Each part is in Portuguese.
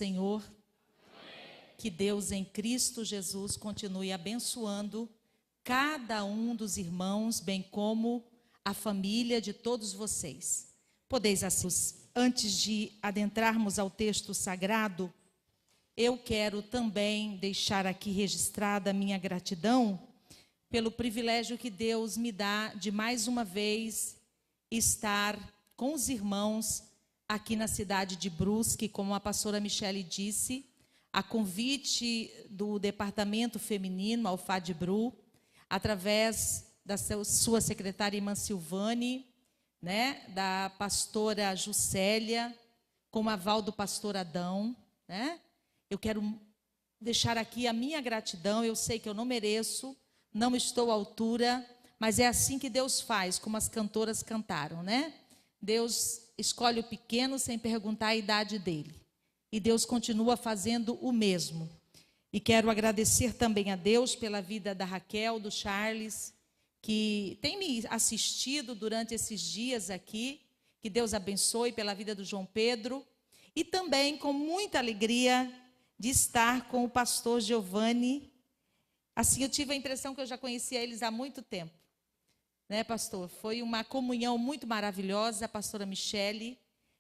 Senhor. Que Deus em Cristo Jesus continue abençoando cada um dos irmãos, bem como a família de todos vocês. Podeis assim, antes de adentrarmos ao texto sagrado, eu quero também deixar aqui registrada a minha gratidão pelo privilégio que Deus me dá de mais uma vez estar com os irmãos aqui na cidade de Brusque, como a pastora Michele disse, a convite do Departamento Feminino, Alfadbru, através da sua secretária irmã Silvane, né, da pastora Juscelia, com o aval do pastor Adão, né? Eu quero deixar aqui a minha gratidão. Eu sei que eu não mereço, não estou à altura, mas é assim que Deus faz, como as cantoras cantaram, né? Deus escolhe o pequeno sem perguntar a idade dele. E Deus continua fazendo o mesmo. E quero agradecer também a Deus pela vida da Raquel, do Charles, que tem me assistido durante esses dias aqui. Que Deus abençoe, pela vida do João Pedro. E também com muita alegria de estar com o pastor Giovanni. Assim, eu tive a impressão que eu já conhecia eles há muito tempo. Né, pastor? Foi uma comunhão muito maravilhosa, a pastora Michele.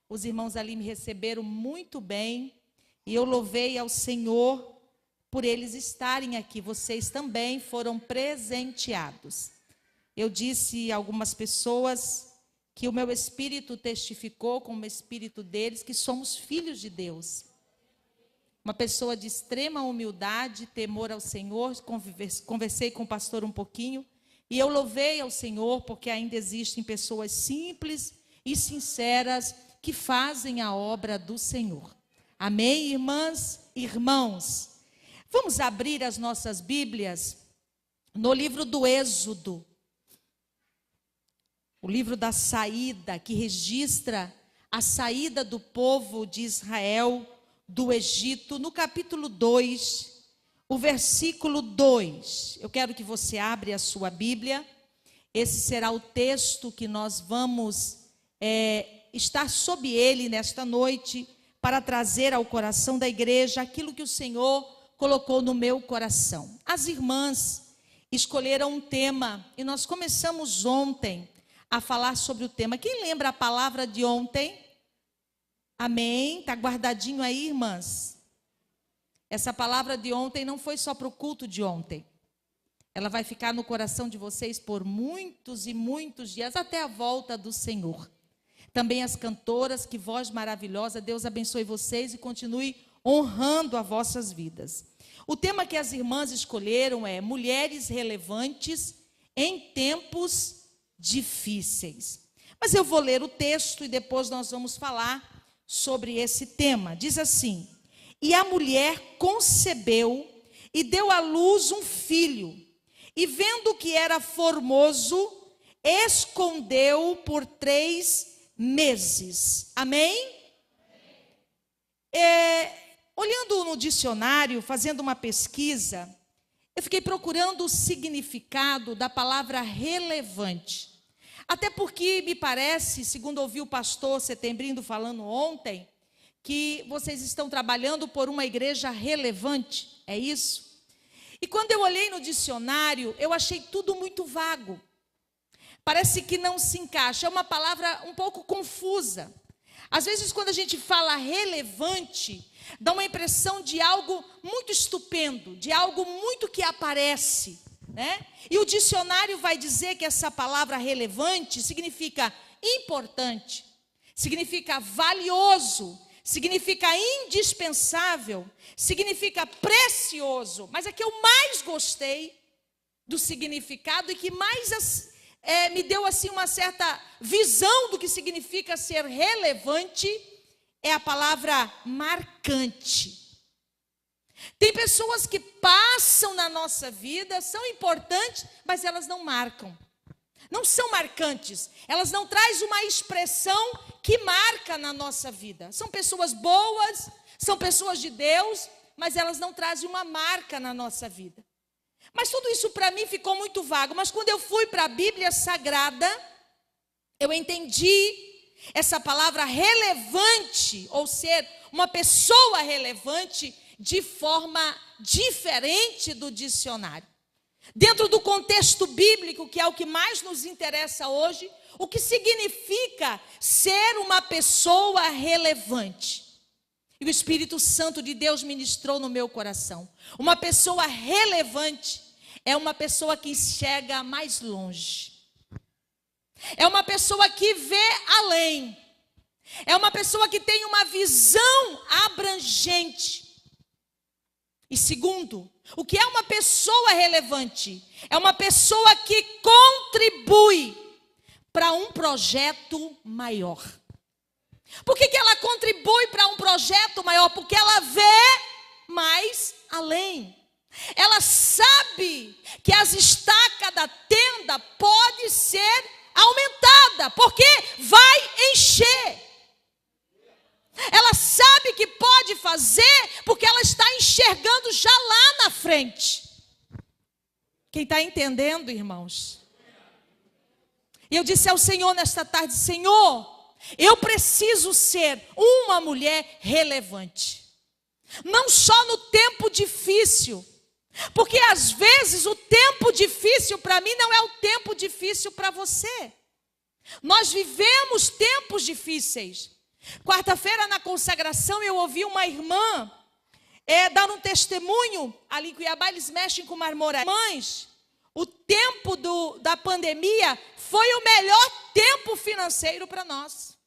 Os irmãos ali me receberam muito bem. E eu louvei ao Senhor por eles estarem aqui. Vocês também foram presenteados. Eu disse a algumas pessoas que o meu espírito testificou, com o espírito deles, que somos filhos de Deus. Uma pessoa de extrema humildade, temor ao Senhor. Conversei com o pastor um pouquinho. E eu louvei ao Senhor porque ainda existem pessoas simples e sinceras que fazem a obra do Senhor. Amém, irmãs e irmãos? Vamos abrir as nossas Bíblias no livro do Êxodo. O livro da saída, que registra a saída do povo de Israel do Egito, no capítulo 2, o versículo 2. Eu quero que você abra a sua Bíblia. Esse será o texto que nós vamos estar sob ele nesta noite, para trazer ao coração da igreja aquilo que o Senhor colocou no meu coração. As irmãs escolheram um tema e nós começamos ontem a falar sobre o tema. Quem lembra a palavra de ontem? Amém? Está guardadinho aí, irmãs? Essa palavra de ontem não foi só para o culto de ontem. Ela vai ficar no coração de vocês por muitos e muitos dias, até a volta do Senhor. Também as cantoras, que voz maravilhosa. Deus abençoe vocês e continue honrando as vossas vidas. O tema que as irmãs escolheram é mulheres relevantes em tempos difíceis. Mas eu vou ler o texto e depois nós vamos falar sobre esse tema. Diz assim: e a mulher concebeu e deu à luz um filho, e vendo que era formoso, escondeu por 3 meses. Amém? Olhando no dicionário, fazendo uma pesquisa, eu fiquei procurando o significado da palavra relevante. Até porque me parece, segundo ouvi o pastor Setembrindo falando ontem, que vocês estão trabalhando por uma igreja relevante, é isso? E quando eu olhei no dicionário, eu achei tudo muito vago. Parece que não se encaixa, é uma palavra um pouco confusa. Às vezes, quando a gente fala relevante, dá uma impressão de algo muito estupendo, de algo muito que aparece, né? E o dicionário vai dizer que essa palavra relevante significa importante, significa valioso, significa indispensável, significa precioso. Mas a que eu mais gostei do significado e que mais me deu assim uma certa visão do que significa ser relevante é a palavra marcante. Tem pessoas que passam na nossa vida, são importantes, mas elas não marcam. Não são marcantes. Elas não trazem uma expressão que marca na nossa vida. São pessoas boas, são pessoas de Deus, mas elas não trazem uma marca na nossa vida. Mas tudo isso para mim ficou muito vago. Mas quando eu fui para a Bíblia Sagrada, eu entendi essa palavra relevante, ou ser uma pessoa relevante, de forma diferente do dicionário. Dentro do contexto bíblico, que é o que mais nos interessa hoje, o que significa ser uma pessoa relevante? E o Espírito Santo de Deus ministrou no meu coração. Uma pessoa relevante é uma pessoa que enxerga mais longe. É uma pessoa que vê além. É uma pessoa que tem uma visão abrangente. E segundo, o que é uma pessoa relevante? É uma pessoa que contribui para um projeto maior. Por que ela contribui para um projeto maior? Porque ela vê mais além. Ela sabe que as estacas da tenda podem ser aumentadas, porque vai encher. Ela sabe que pode fazer, porque ela está enxergando já lá na frente. Quem está entendendo, irmãos? E eu disse ao Senhor nesta tarde: Senhor, eu preciso ser uma mulher relevante. Não só no tempo difícil, porque às vezes o tempo difícil para mim não é o tempo difícil para você. Nós vivemos tempos difíceis. Quarta-feira na consagração eu ouvi uma irmã dando um testemunho. Ali em Cuiabá eles mexem com marmoraria. Mães, o tempo da pandemia foi o melhor tempo financeiro para nós.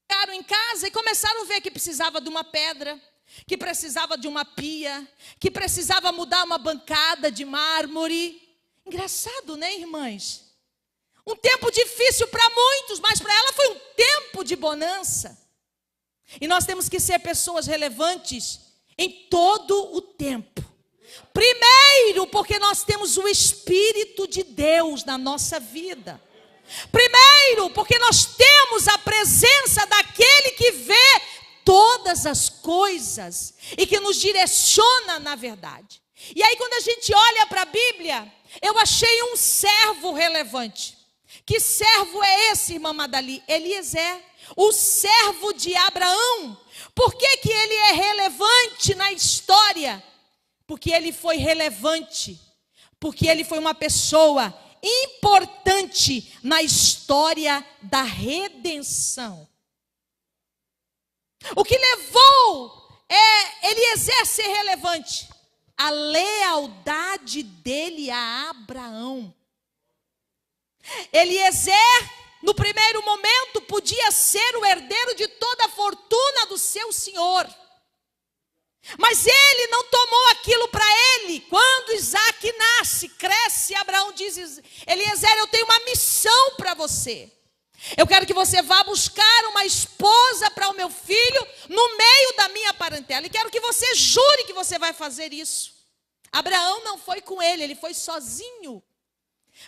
Ficaram em casa e começaram a ver que precisava de uma pedra, que precisava de uma pia, que precisava mudar uma bancada de mármore. Engraçado, né, irmãs? Um tempo difícil para muitos, mas para ela foi um tempo de bonança. E nós temos que ser pessoas relevantes em todo o tempo. Primeiro, porque nós temos o Espírito de Deus na nossa vida. Primeiro, porque nós temos a presença daquele que vê todas as coisas e que nos direciona na verdade. E aí quando a gente olha para a Bíblia, eu achei um servo relevante. Que servo é esse, irmã Madali? Eliezer, o servo de Abraão. Por que ele é relevante na história? Porque ele foi relevante, porque ele foi uma pessoa importante na história da redenção. O que levou Eliezer a ser relevante? A lealdade dele a Abraão. Eliezer, no primeiro momento, podia ser o herdeiro de toda a fortuna do seu senhor. Mas ele não tomou aquilo para ele. Quando Isaac nasce, cresce, Abraão diz: Eliezer, eu tenho uma missão para você. Eu quero que você vá buscar uma esposa para o meu filho no meio da minha parentela. E quero que você jure que você vai fazer isso. Abraão não foi com ele foi sozinho.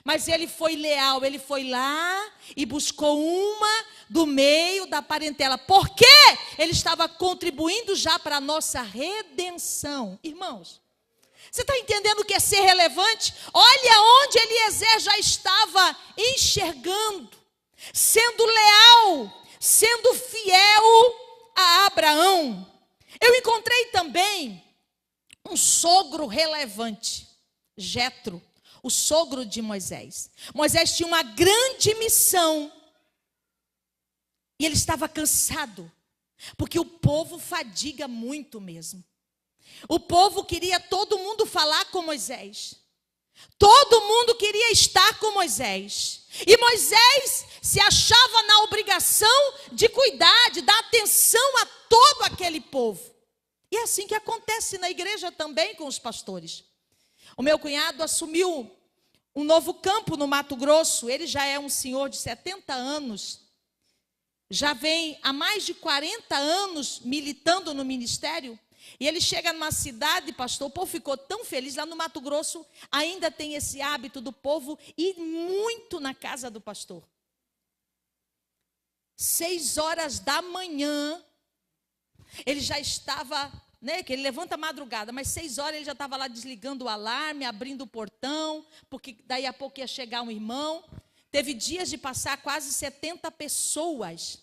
Mas ele foi leal, ele foi lá e buscou uma do meio da parentela. Por quê? Ele estava contribuindo já para a nossa redenção. Irmãos, você está entendendo o que é ser relevante? Olha onde Eliezer já estava enxergando, sendo leal, sendo fiel a Abraão. Eu encontrei também um sogro relevante, Jetro. O sogro de Moisés. Moisés tinha uma grande missão. E ele estava cansado. Porque o povo fadiga muito mesmo. O povo queria todo mundo falar com Moisés. Todo mundo queria estar com Moisés. E Moisés se achava na obrigação de cuidar, de dar atenção a todo aquele povo. E é assim que acontece na igreja também com os pastores. O meu cunhado assumiu um novo campo no Mato Grosso. Ele já é um senhor de 70 anos. Já vem há mais de 40 anos militando no ministério. E ele chega numa cidade, pastor, o povo ficou tão feliz. Lá no Mato Grosso ainda tem esse hábito do povo ir muito na casa do pastor. 6 horas da manhã, ele já estava... que ele levanta a madrugada, mas 6 horas ele já estava lá desligando o alarme, abrindo o portão, porque daí a pouco ia chegar um irmão. Teve dias de passar quase 70 pessoas,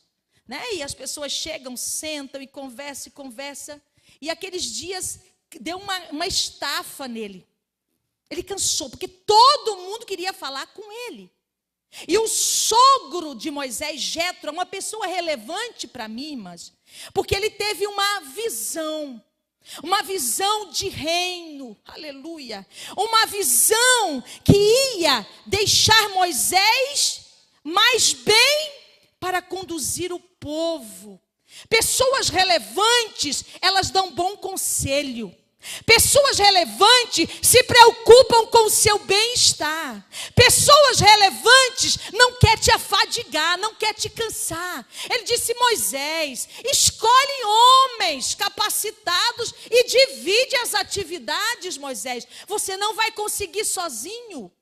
né? E as pessoas chegam, sentam e conversam. E aqueles dias deu uma estafa nele. Ele cansou, porque todo mundo queria falar com ele. E o sogro de Moisés, Jetro, é uma pessoa relevante para mim, irmãs, porque ele teve uma visão de reino, aleluia, uma visão que ia deixar Moisés mais bem para conduzir o povo. Pessoas relevantes, elas dão bom conselho. Pessoas relevantes se preocupam com o seu bem-estar. Pessoas relevantes não quer te afadigar, não quer te cansar. Ele disse: Moisés, escolhe homens capacitados e divide as atividades, Moisés. Você não vai conseguir sozinho.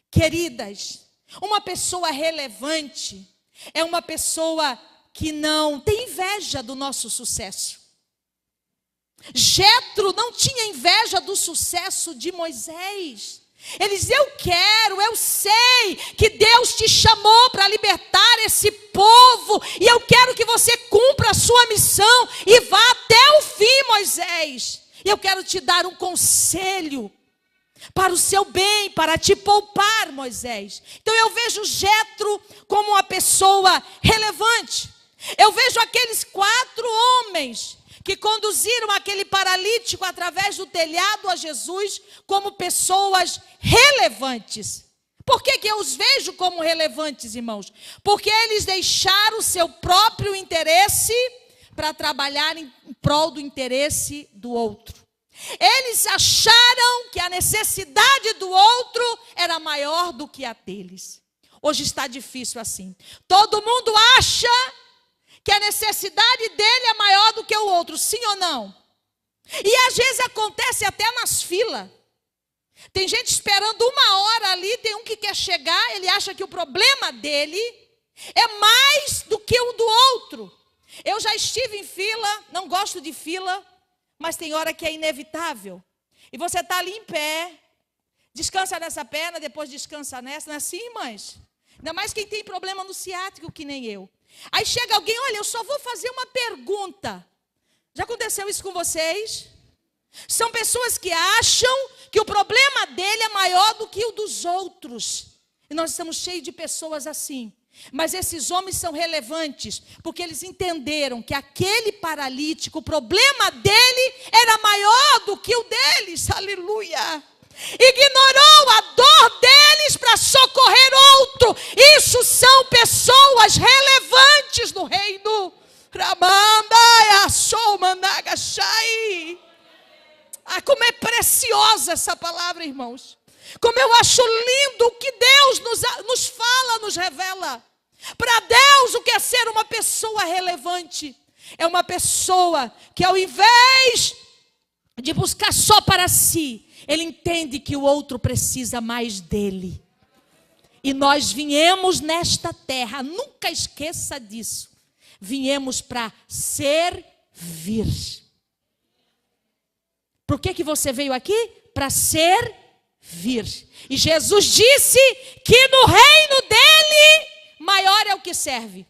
Queridas, uma pessoa relevante é uma pessoa que não tem inveja do nosso sucesso. Jetro não tinha inveja do sucesso de Moisés. Ele diz: eu sei que Deus te chamou para libertar esse povo, e eu quero que você cumpra a sua missão e vá até o fim, Moisés. E eu quero te dar um conselho para o seu bem, para te poupar, Moisés. Então eu vejo Jetro como uma pessoa relevante. Eu vejo aqueles 4 homens que conduziram aquele paralítico através do telhado a Jesus como pessoas relevantes. Por que eu os vejo como relevantes, irmãos? Porque eles deixaram o seu próprio interesse para trabalhar em prol do interesse do outro. Eles acharam que a necessidade do outro era maior do que a deles. Hoje está difícil assim. Todo mundo acha que a necessidade dele é maior do que o outro, sim ou não? E às vezes acontece até nas filas. Tem gente esperando 1 hora ali, tem um que quer chegar, ele acha que o problema dele é mais do que o do outro. Eu já estive em fila, não gosto de fila, mas tem hora que é inevitável. E você está ali em pé, descansa nessa perna, depois descansa nessa, não é assim, irmãs? Ainda mais quem tem problema no ciático, que nem eu. Aí chega alguém: olha, eu só vou fazer uma pergunta. Já aconteceu isso com vocês? São pessoas que acham que o problema dele é maior do que o dos outros. E nós estamos cheios de pessoas assim. Mas esses homens são relevantes, porque eles entenderam que aquele paralítico, o problema dele era maior do que o deles. Aleluia! Ignorou a dor deles para socorrer outro. Isso são pessoas relevantes no reino. Ah, como é preciosa essa palavra, irmãos. Como eu acho lindo o que Deus nos fala, nos revela. Para Deus, o que é ser uma pessoa relevante? É uma pessoa que, ao invés de buscar só para si, ele entende que o outro precisa mais dele. E nós viemos nesta terra, nunca esqueça disso. Viemos para servir. Por que você veio aqui? Para servir. E Jesus disse que no reino dele, maior é o que serve.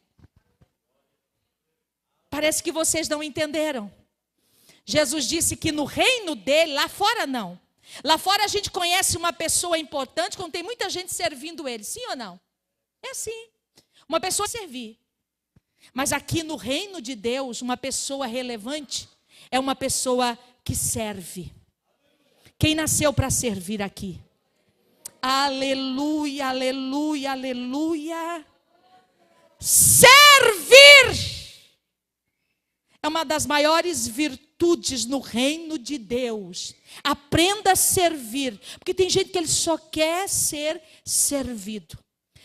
Parece que vocês não entenderam. Jesus disse que no reino dele, lá fora não. Lá fora a gente conhece uma pessoa importante quando tem muita gente servindo ele. Sim ou não? É assim. Uma pessoa servir. Mas aqui no reino de Deus, uma pessoa relevante é uma pessoa que serve. Quem nasceu para servir aqui? Aleluia, aleluia, aleluia. Servir é uma das maiores virtudes no reino de Deus. Aprenda a servir, porque tem gente que ele só quer ser servido.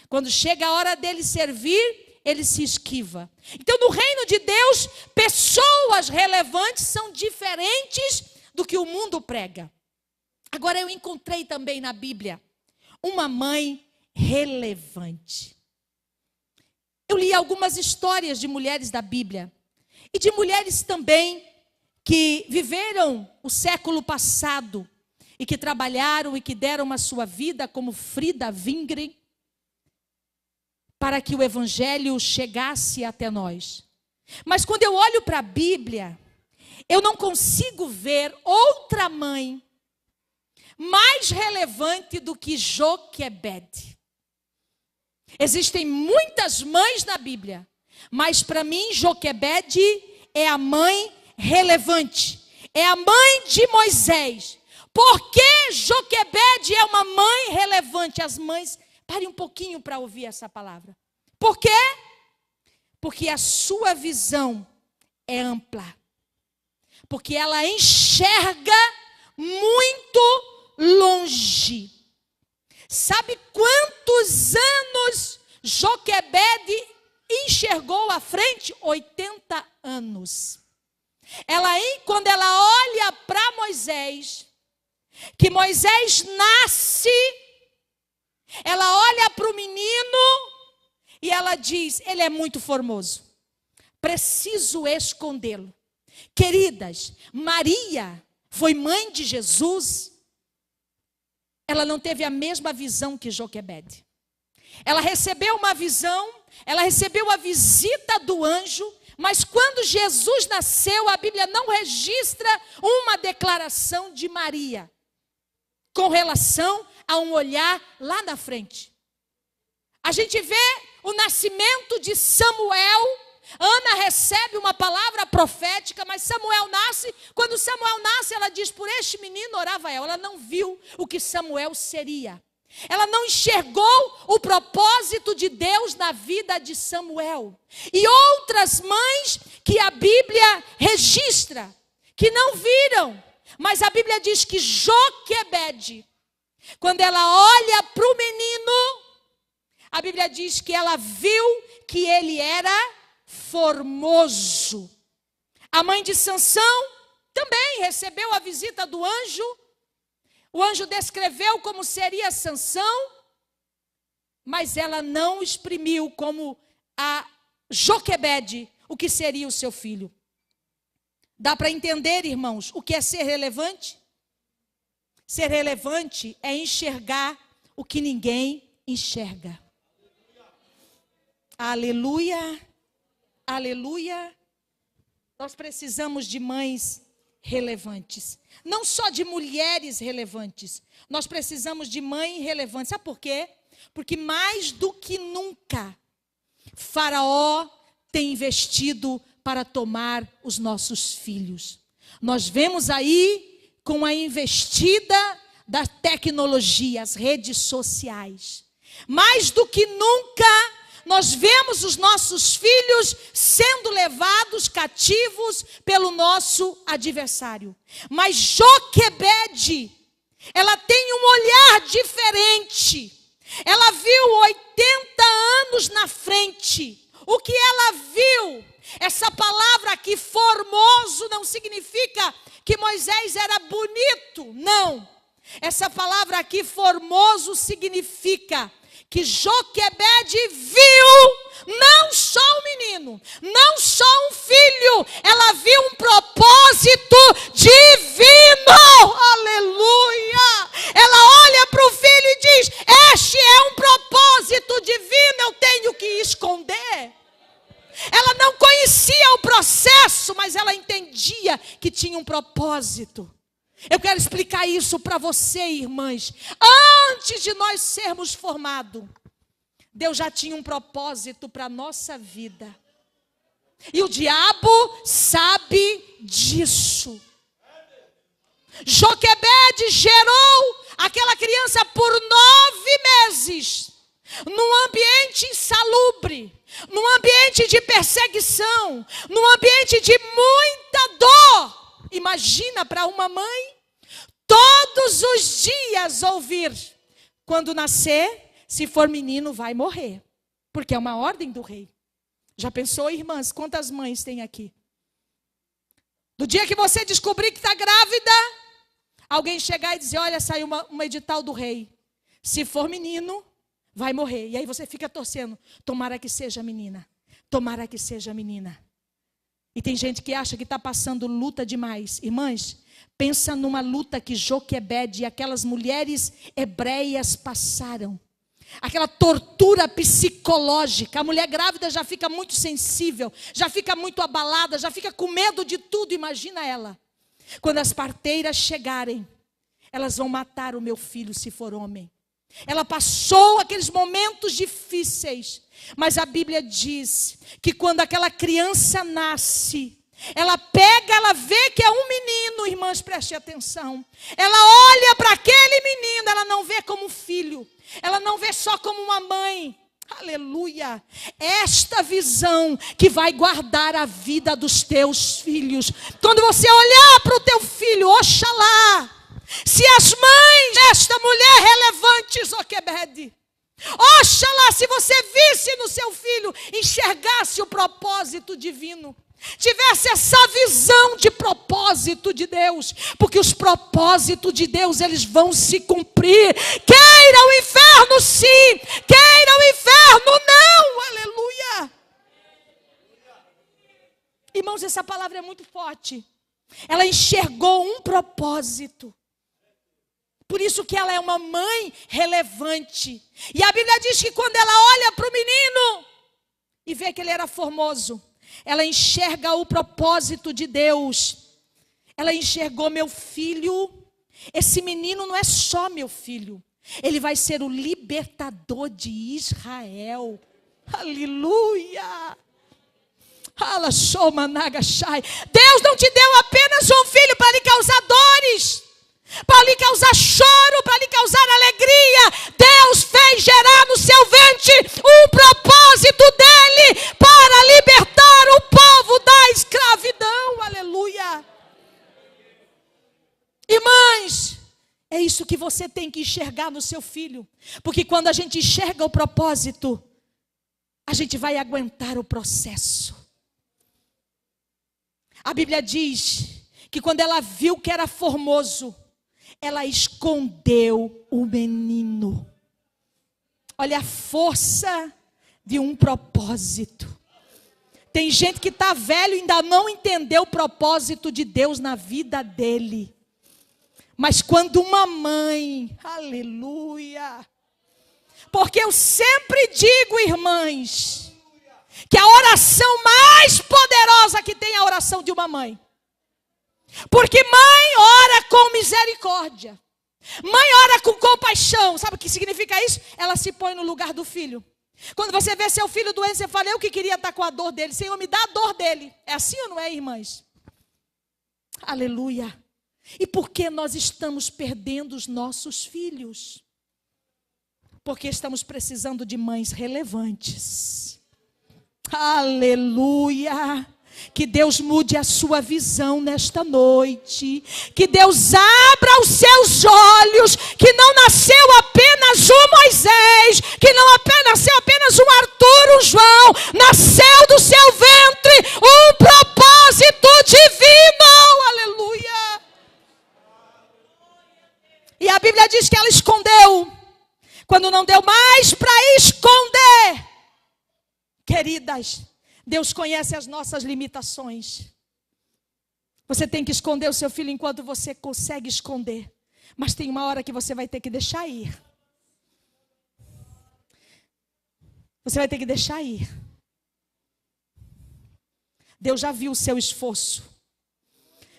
Quando chega a hora dele servir, ele se esquiva. Então, no reino de Deus, pessoas relevantes são diferentes do que o mundo prega. Agora, eu encontrei também na Bíblia uma mãe relevante. Eu li algumas histórias de mulheres da Bíblia e de mulheres também que viveram o século passado e que trabalharam e que deram a sua vida, como Frida Wingren. para que o evangelho chegasse até nós. Mas quando eu olho para a Bíblia, eu não consigo ver outra mãe mais relevante do que Joquebede. Existem muitas mães na Bíblia, mas para mim Joquebede é a mãe relevante, é a mãe de Moisés. Por que Joquebede é uma mãe relevante? As mães, pare um pouquinho para ouvir essa palavra. Por quê? Porque a sua visão é ampla. Porque ela enxerga muito longe. Sabe quantos anos Joquebede enxergou à frente? 80 anos. Quando ela olha para Moisés, que Moisés nasce, ela olha para o menino e ela diz: ele é muito formoso, preciso escondê-lo. Queridas, Maria foi mãe de Jesus. Ela não teve a mesma visão que Joquebede. Ela recebeu uma visão, ela recebeu a visita do anjo, mas quando Jesus nasceu, a Bíblia não registra uma declaração de Maria com relação a um olhar lá na frente. A gente vê o nascimento de Samuel. Ana recebe uma palavra profética, mas Samuel nasce. Quando Samuel nasce, ela diz: por este menino orava ela. Ela não viu o que Samuel seria. Ela não enxergou o propósito de Deus na vida de Samuel. E outras mães que a Bíblia registra, que não viram. Mas a Bíblia diz que Joquebede, quando ela olha para o menino, a Bíblia diz que ela viu que ele era formoso. A mãe de Sansão também recebeu a visita do anjo. O anjo descreveu como seria Sansão, mas ela não exprimiu como a Joquebede o que seria o seu filho. Dá para entender, irmãos, o que é ser relevante? Ser relevante é enxergar o que ninguém enxerga. Aleluia, aleluia. Nós precisamos de mães relevantes. Não só de mulheres relevantes. Nós precisamos de mães relevantes. Sabe por quê? Porque mais do que nunca, Faraó tem investido para tomar os nossos filhos. Nós vemos aí com a investida da tecnologia, as redes sociais. Mais do que nunca, nós vemos os nossos filhos sendo levados cativos pelo nosso adversário. Mas Joquebede, ela tem um olhar diferente. Ela viu 80 anos na frente. O que ela viu? Essa palavra aqui, formoso, não significa que Moisés era bonito. Não. Essa palavra aqui, formoso, significa que Joquebede viu não só um menino, não só um filho, ela viu um propósito divino. Aleluia! Ela olha para o filho e diz: este é um propósito divino, eu tenho que esconder. Ela não conhecia o processo, mas ela entendia que tinha um propósito. Eu quero explicar isso para você, irmãs. Antes de nós sermos formados, Deus já tinha um propósito para a nossa vida. E o diabo sabe disso. Joquebede gerou aquela criança por 9 meses, num ambiente insalubre, num ambiente de perseguição, num ambiente de muita dor. Imagina para uma mãe todos os dias ouvir: quando nascer, se for menino, vai morrer. Porque é uma ordem do rei. Já pensou, irmãs, quantas mães tem aqui? Do dia que você descobrir que está grávida, alguém chegar e dizer: olha, saiu uma edital do rei. Se for menino, vai morrer. E aí você fica torcendo: tomara que seja menina. Tomara que seja menina. E tem gente que acha que está passando luta demais. Irmãs, pensa numa luta que Joquebede e aquelas mulheres hebreias passaram. aquela tortura psicológica. A mulher grávida já fica muito sensível, já fica muito abalada, já fica com medo de tudo. Imagina ela. Quando as parteiras chegarem, elas vão matar o meu filho se for homem. Ela passou aqueles momentos difíceis, mas a Bíblia diz que quando aquela criança nasce, ela pega, ela vê que é um menino, irmãs, preste atenção. Ela olha para aquele menino, ela não vê como um filho, ela não vê só como uma mãe. Aleluia. Esta visão que vai guardar a vida dos teus filhos. Quando você olhar para o teu filho, oxalá, se as mães desta mulher relevante, Zoquebede, oxalá, se você visse no seu filho, enxergasse o propósito divino, tivesse essa visão de propósito de Deus, porque os propósitos de Deus, eles vão se cumprir, queira o inferno sim, queira o inferno não, aleluia. Irmãos, essa palavra é muito forte. Ela enxergou um propósito, por isso que ela é uma mãe relevante. E a Bíblia diz que quando ela olha para o menino e vê que ele era formoso, ela enxerga o propósito de Deus. Ela enxergou: meu filho, esse menino não é só meu filho, ele vai ser o libertador de Israel. Aleluia. Deus não te deu apenas um filho para lhe causar dores, para lhe causar choro, para lhe causar alegria. Deus fez gerar no seu ventre um propósito dele para libertar o povo da escravidão. Aleluia. Irmãs, é isso que você tem que enxergar no seu filho, porque quando a gente enxerga o propósito, a gente vai aguentar o processo. A Bíblia diz que quando ela viu que era formoso, ela escondeu o menino. Olha a força de um propósito. Tem gente que está velho e ainda não entendeu o propósito de Deus na vida dele. Mas quando uma mãe, aleluia. Porque eu sempre digo, irmãs, que a oração mais poderosa que tem é a oração de uma mãe. Porque mãe ora com misericórdia. Mãe ora com compaixão. Sabe o que significa isso? Ela se põe no lugar do filho. Quando você vê seu filho doente, você fala: eu que queria estar com a dor dele. Senhor, me dá a dor dele. É assim ou não é, irmãs? Aleluia. E por que nós estamos perdendo os nossos filhos? Porque estamos precisando de mães relevantes. Aleluia. Que Deus mude a sua visão nesta noite. Que Deus abra os seus olhos. Que não nasceu apenas um Moisés. Que não nasceu apenas um Arthur, um João. Nasceu do seu ventre um propósito divino. Aleluia. E a Bíblia diz que ela escondeu. Quando não deu mais para esconder. Queridas, Deus conhece as nossas limitações. Você tem que esconder o seu filho enquanto você consegue esconder. Mas tem uma hora que você vai ter que deixar ir. Você vai ter que deixar ir. Deus já viu o seu esforço.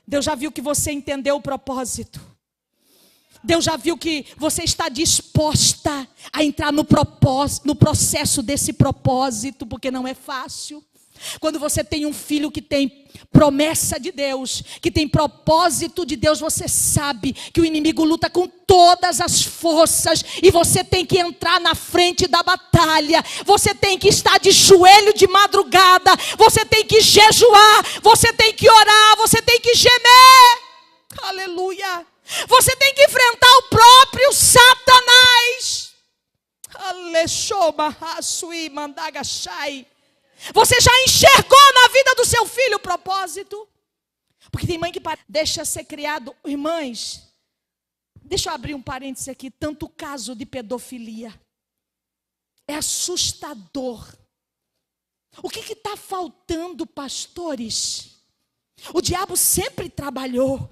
Deus já viu que você entendeu o propósito. Deus já viu que você está disposta a entrar no processo desse propósito, porque não é fácil. Quando você tem um filho que tem promessa de Deus, que tem propósito de Deus, você sabe que o inimigo luta com todas as forças e você tem que entrar na frente da batalha. Você tem que estar de joelho de madrugada, você tem que jejuar, você tem que orar, você tem que gemer. Aleluia. Você tem que enfrentar o próprio Satanás. Você já enxergou na vida do seu filho o propósito? Porque tem mãe que deixa ser criado. Irmãs, deixa eu abrir um parênteses aqui. Tanto caso de pedofilia. É assustador. O que está faltando, pastores? O diabo sempre trabalhou.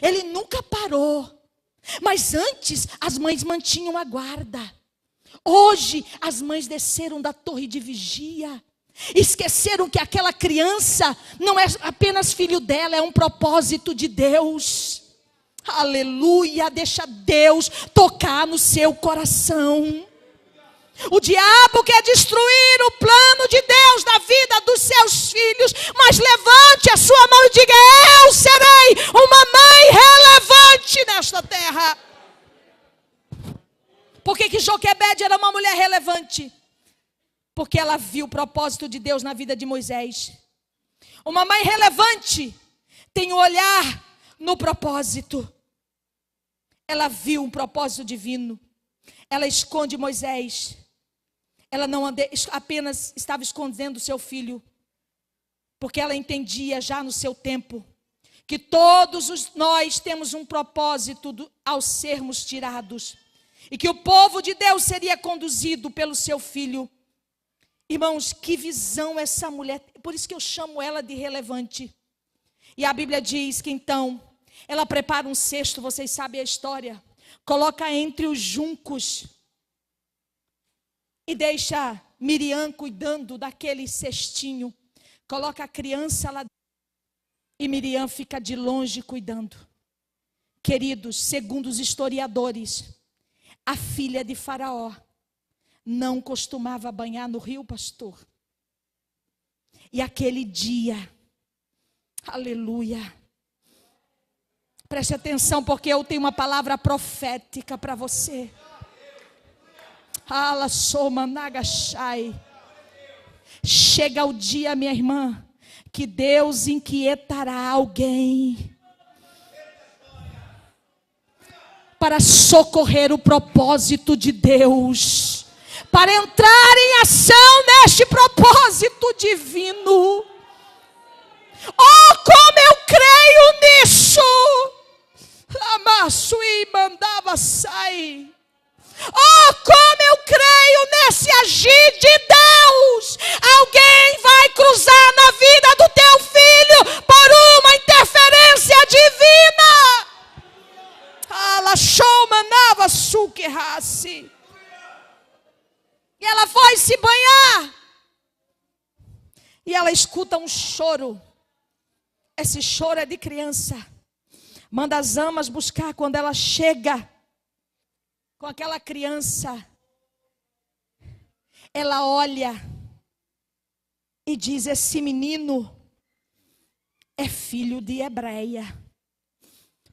Ele nunca parou. Mas antes, as mães mantinham a guarda. Hoje as mães desceram da torre de vigia, esqueceram que aquela criança não é apenas filho dela, é um propósito de Deus. Aleluia, deixa Deus tocar no seu coração. O diabo quer destruir o plano de Deus na vida dos seus filhos, mas levante a sua mão e diga: eu serei uma mãe relevante nesta terra. Por que Joquebede era uma mulher relevante? Porque ela viu o propósito de Deus na vida de Moisés. Uma mãe relevante tem o olhar no propósito. Ela viu um propósito divino. Ela esconde Moisés. Ela não apenas estava escondendo o seu filho, porque ela entendia já no seu tempo que todos nós temos um propósito ao sermos tirados, e que o povo de Deus seria conduzido pelo seu filho. Irmãos, que visão essa mulher, por isso que eu chamo ela de relevante. E a Bíblia diz que então ela prepara um cesto, vocês sabem a história, coloca entre os juncos e deixa Miriam cuidando daquele cestinho. Coloca a criança lá e Miriam fica de longe cuidando. Queridos, segundo os historiadores, a filha de Faraó não costumava banhar no rio, pastor. E aquele dia, aleluia, preste atenção, porque eu tenho uma palavra profética para você. Chega o dia, minha irmã, que Deus inquietará alguém para socorrer o propósito de Deus, para entrar em ação neste propósito divino. Oh, como eu creio nisso! Amassui mandava sair. Oh, como eu creio nesse agir de Deus! Alguém vai cruzar na vida do teu filho por uma interferência divina. E ela foi se banhar. E ela escuta um choro. Esse choro é de criança. Manda as amas buscar. Quando ela chega com aquela criança, ela olha e diz: esse menino é filho de hebreia.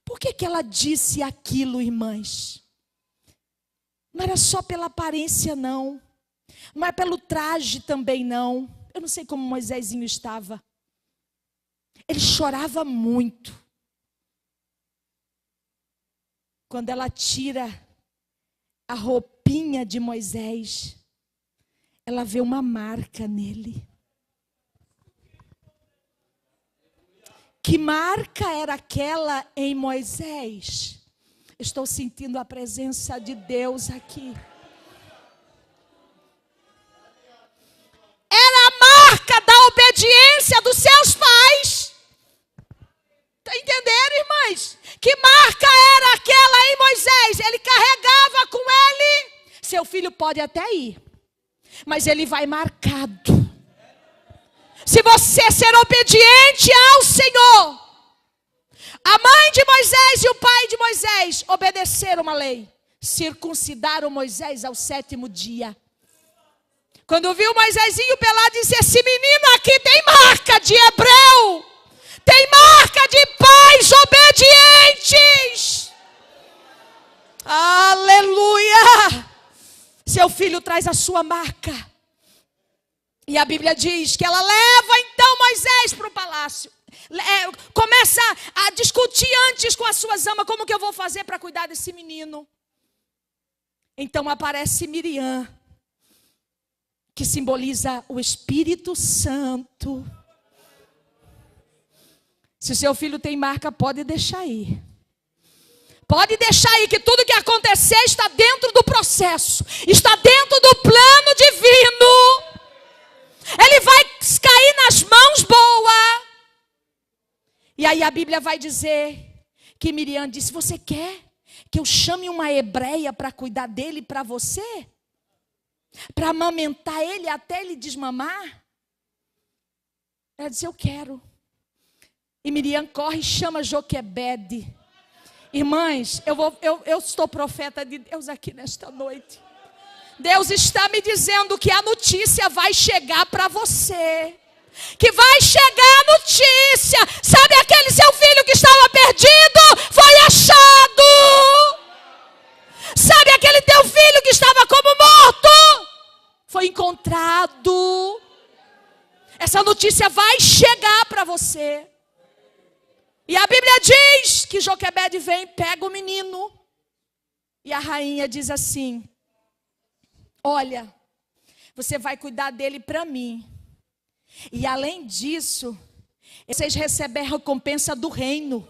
Por que ela disse aquilo, irmãs? Não era só pela aparência, não. Não é pelo traje também, não. Eu não sei como Moisésinho estava. Ele chorava muito. Quando ela tira a roupinha de Moisés, ela vê uma marca nele. Que marca era aquela em Moisés? Estou sentindo a presença de Deus aqui. Era a marca da obediência dos seus pais. Está entendendo, irmãs? Que marca era aquela em Moisés? Ele carregava com ele. Seu filho pode até ir, mas ele vai marcado. Se você ser obediente ao Senhor. A mãe de Moisés e o pai de Moisés obedeceram uma lei. Circuncidaram Moisés ao 7º dia. Quando viu Moisésinho pelado, disse: esse menino aqui tem marca de hebreu. Tem marca de pais obedientes. Aleluia. Seu filho traz a sua marca. E a Bíblia diz que ela leva então Moisés para o palácio. Começa a discutir antes com as suas amas: como que eu vou fazer para cuidar desse menino? Então aparece Miriam, que simboliza o Espírito Santo. Se o seu filho tem marca, pode deixar aí. Pode deixar aí, que tudo que acontecer está dentro do processo, está dentro do plano divino. Ele vai cair nas mãos boas. E aí a Bíblia vai dizer que Miriam disse: você quer que eu chame uma hebreia para cuidar dele para você? para amamentar ele até ele desmamar? Ela disse, eu quero. E Miriam corre e chama Joquebede. Irmãs, eu estou profeta de Deus aqui nesta noite. Deus está me dizendo que a notícia vai chegar para você. Que vai chegar a notícia. Sabe aquele seu filho que estava perdido? Foi achado. Sabe aquele teu filho que estava como morto? Foi encontrado. Essa notícia vai chegar para você. E a Bíblia diz que Joquebede vem, pega o menino. E a rainha diz assim, olha, você vai cuidar dele para mim. E além disso, vocês recebem a recompensa do reino.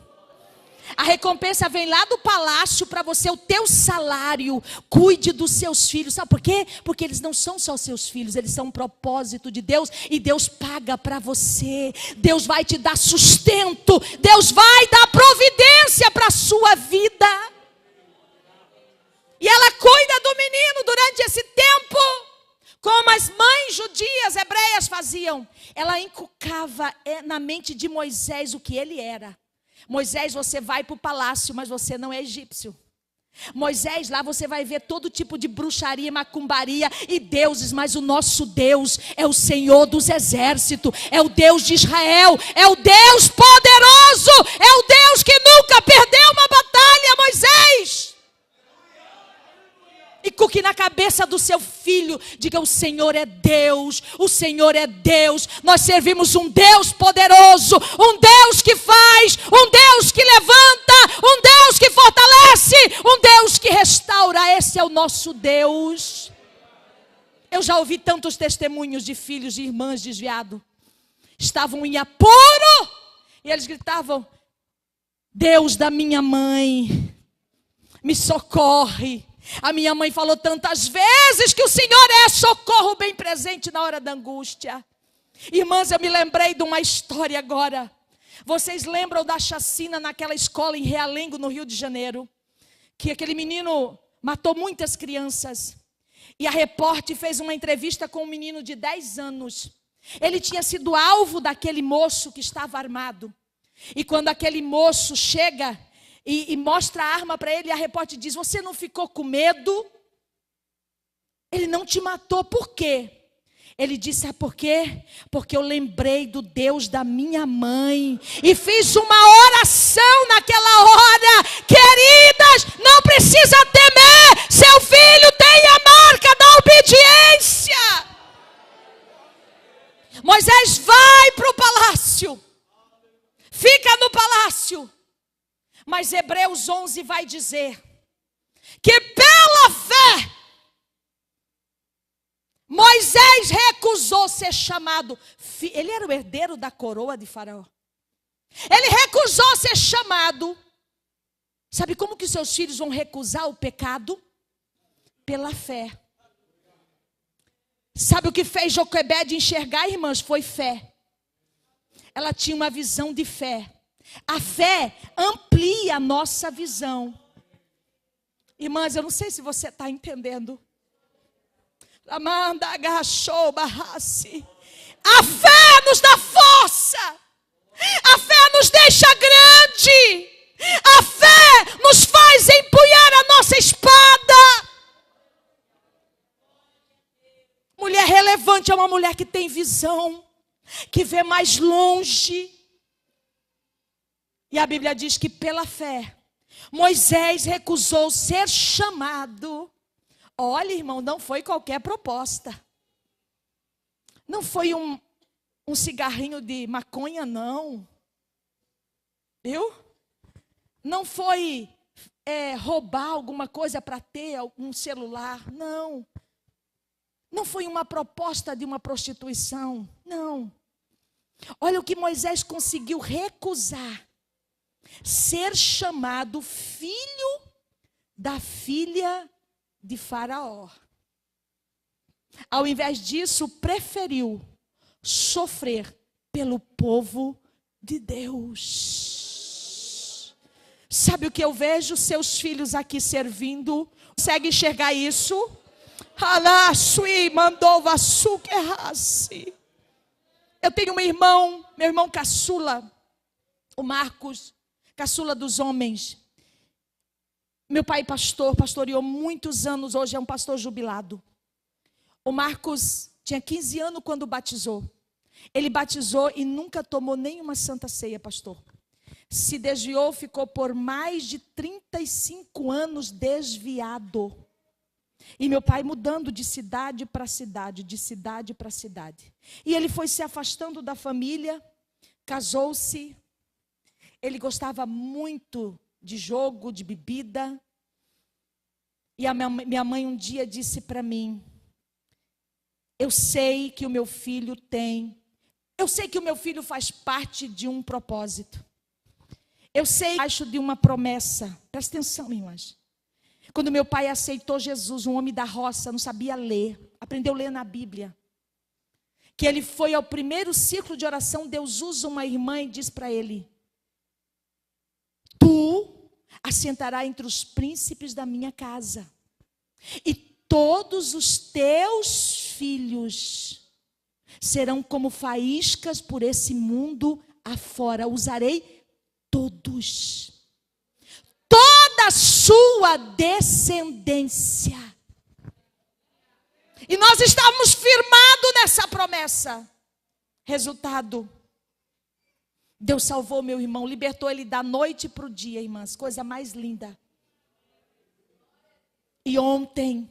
A recompensa vem lá do palácio para você, o teu salário. Cuide dos seus filhos. Sabe por quê? Porque eles não são só seus filhos, eles são um propósito de Deus. E Deus paga para você. Deus vai te dar sustento. Deus vai dar providência para a sua vida. E ela cuida do menino durante esse tempo. Como as mães judias, hebreias faziam. Ela inculcava na mente de Moisés o que ele era. Moisés, você vai para o palácio, mas você não é egípcio. Moisés, lá você vai ver todo tipo de bruxaria, macumbaria e deuses, mas o nosso Deus é o Senhor dos exércitos, é o Deus de Israel, é o Deus poderoso, é o Deus que nunca perdeu uma batalha, Moisés. E coloque na cabeça do seu filho, diga, o Senhor é Deus, o Senhor é Deus. Nós servimos um Deus poderoso, um Deus que faz, um Deus que levanta, um Deus que fortalece, um Deus que restaura. Esse é o nosso Deus. Eu já ouvi tantos testemunhos de filhos de irmãs desviados. Estavam em apuro e eles gritavam, Deus da minha mãe, me socorre. A minha mãe falou tantas vezes que o Senhor é socorro bem presente na hora da angústia. Irmãs, eu me lembrei de uma história agora. Vocês lembram da chacina naquela escola em Realengo, no Rio de Janeiro? Que aquele menino matou muitas crianças. E a repórter fez uma entrevista com um menino de 10 anos. Ele tinha sido alvo daquele moço que estava armado. E quando aquele moço chega e mostra a arma para ele, a repórter diz, você não ficou com medo? Ele não te matou, por quê? Ele disse, sabe por quê? Porque eu lembrei do Deus da minha mãe e fiz uma oração naquela hora. Queridas, não precisa temer, seu filho tem a marca da obediência. Moisés vai para o palácio, fica no palácio. Mas Hebreus 11 vai dizer que pela fé, Moisés recusou ser chamado. Ele era o herdeiro da coroa de Faraó. Ele recusou ser chamado. Sabe como que seus filhos vão recusar o pecado? Pela fé. Sabe o que fez Joquebede enxergar, irmãs? Foi fé. Ela tinha uma visão de fé. A fé amplia a nossa visão. Irmãs, eu não sei se você está entendendo. Amanda agachou barrace. A fé nos dá força. A fé nos deixa grande. A fé nos faz empunhar a nossa espada. Mulher relevante é uma mulher que tem visão, que vê mais longe. E a Bíblia diz que pela fé, Moisés recusou ser chamado. Olha, irmão, não foi qualquer proposta. Não foi um cigarrinho de maconha, não. Viu? Não foi roubar alguma coisa para ter algum celular, não. Não foi uma proposta de uma prostituição, não. Olha o que Moisés conseguiu recusar. Ser chamado filho da filha de Faraó. Ao invés disso, preferiu sofrer pelo povo de Deus. Sabe o que eu vejo? Seus filhos aqui servindo. Consegue enxergar isso? Alasui mandou vaçuque errasse. Eu tenho um irmão, meu irmão caçula, o Marcos, caçula dos homens. Meu pai pastoreou muitos anos, hoje é um pastor jubilado. O Marcos tinha 15 anos quando batizou. Ele batizou e nunca tomou nenhuma santa ceia, pastor. Se desviou, ficou por mais de 35 anos desviado. E meu pai mudando de cidade para cidade, de cidade para cidade. E ele foi se afastando da família, casou-se. Ele gostava muito de jogo, de bebida. E a minha mãe um dia disse para mim: eu sei que o meu filho faz parte de um propósito. Eu sei abaixo de uma promessa. Presta atenção, irmãs. Quando meu pai aceitou Jesus, um homem da roça, não sabia ler, aprendeu a ler na Bíblia. Que ele foi ao primeiro ciclo de oração, Deus usa uma irmã e diz para ele: tu assentarás entre os príncipes da minha casa, e todos os teus filhos serão como faíscas por esse mundo afora. Usarei todos. Toda a sua descendência. E nós estávamos firmados nessa promessa. Resultado: Deus salvou meu irmão, libertou ele da noite para o dia, irmãs. Coisa mais linda. E ontem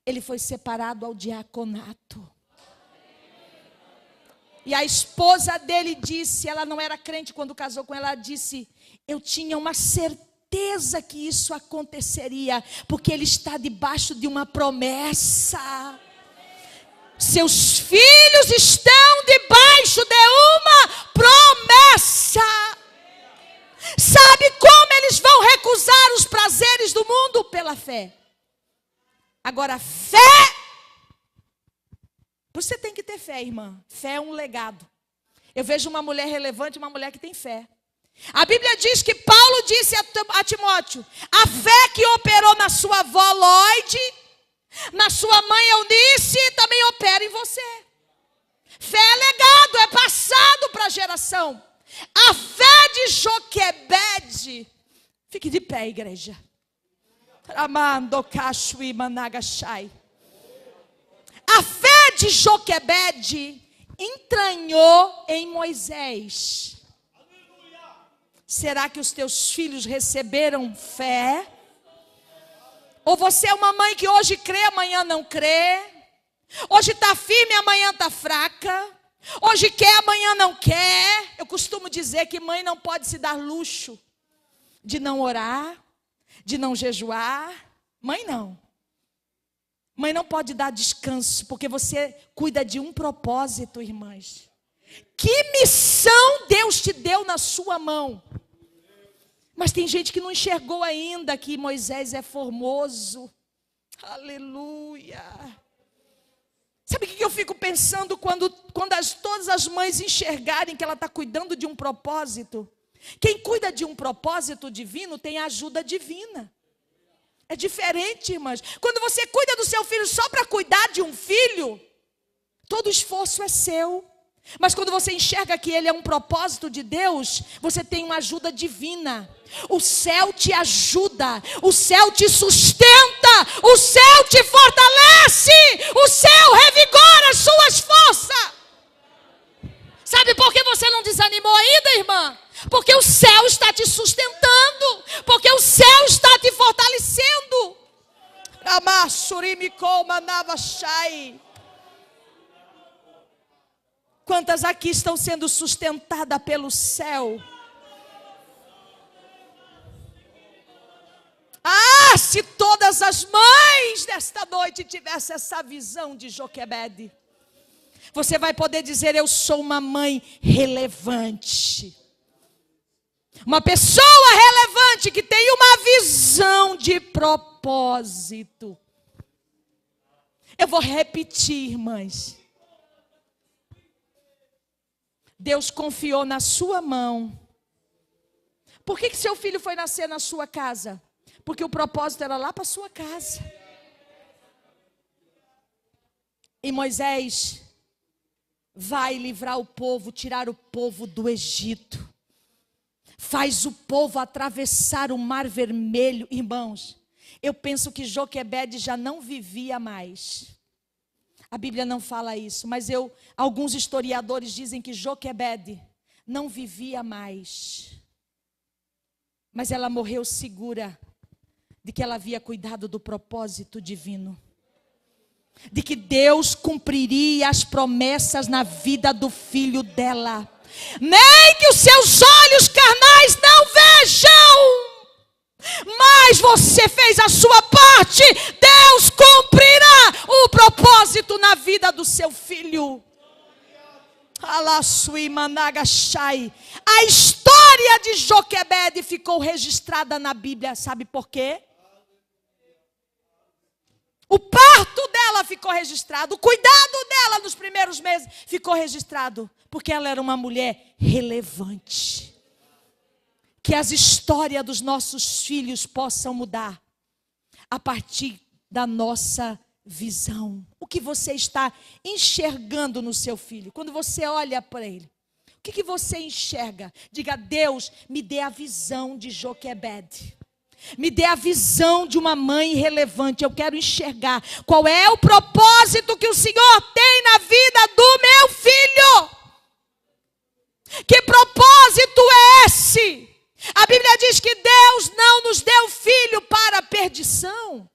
ele foi separado ao diaconato. E a esposa dele disse, ela não era crente quando casou com ela, disse: eu tinha uma certeza que isso aconteceria, porque ele está debaixo de uma promessa. Seus filhos estão debaixo de uma promessa. Sabe como eles vão recusar os prazeres do mundo? Pela fé. Agora, fé, você tem que ter fé, irmã. Fé é um legado. Eu vejo uma mulher relevante, uma mulher que tem fé. A Bíblia diz que Paulo disse a Timóteo: a fé que operou na sua avó Lloyd, na sua mãe Eunice, também opera em você. Fé é legado, é passado para a geração. A fé de Joquebede, fique de pé, igreja. A fé de Joquebede entranhou em Moisés. Será que os teus filhos receberam fé? Ou você é uma mãe que hoje crê, amanhã não crê? Hoje está firme, amanhã está fraca? Hoje quer, amanhã não quer? Eu costumo dizer que mãe não pode se dar luxo de não orar, de não jejuar. Mãe não. Mãe não pode dar descanso, porque você cuida de um propósito, irmãs. Que missão Deus te deu na sua mão? Mas tem gente que não enxergou ainda que Moisés é formoso. Aleluia. Sabe o que eu fico pensando quando todas as mães enxergarem que ela está cuidando de um propósito? Quem cuida de um propósito divino tem ajuda divina. É diferente, irmãs. Quando você cuida do seu filho só para cuidar de um filho, todo esforço é seu. Mas quando você enxerga que ele é um propósito de Deus, você tem uma ajuda divina. O céu te ajuda, o céu te sustenta, o céu te fortalece, o céu revigora as suas forças. Sabe por que você não desanimou ainda, irmã? Porque o céu está te sustentando, porque o céu está te fortalecendo. Quantas aqui estão sendo sustentadas pelo céu? Ah, se todas as mães desta noite tivessem essa visão de Joquebede, você vai poder dizer: eu sou uma mãe relevante. Uma pessoa relevante que tem uma visão de propósito. Eu vou repetir, irmãs. Deus confiou na sua mão. Por que seu filho foi nascer na sua casa? Porque o propósito era lá para a sua casa. E Moisés vai livrar o povo, tirar o povo do Egito. Faz o povo atravessar o Mar Vermelho. Irmãos, eu penso que Joquebede já não vivia mais. A Bíblia não fala isso, mas alguns historiadores dizem que Joquebede não vivia mais. Mas ela morreu segura de que ela havia cuidado do propósito divino. De que Deus cumpriria as promessas na vida do filho dela. Nem que os seus olhos carnais não vejam. Mas você fez a sua parte. Deus cumprirá o propósito na vida do seu filho. A história de Joquebede ficou registrada na Bíblia. Sabe por quê? O parto dela ficou registrado. O cuidado dela nos primeiros meses ficou registrado. Porque ela era uma mulher relevante. Que as histórias dos nossos filhos possam mudar. A partir da nossa visão. O que você está enxergando no seu filho? Quando você olha para ele. O que você enxerga? Diga: Deus, me dê a visão de Joquebede. Me dê a visão de uma mãe relevante. Eu quero enxergar qual é o propósito que o Senhor tem na vida do meu filho. Que propósito é esse? A Bíblia diz que Deus não nos deu filho para a perdição.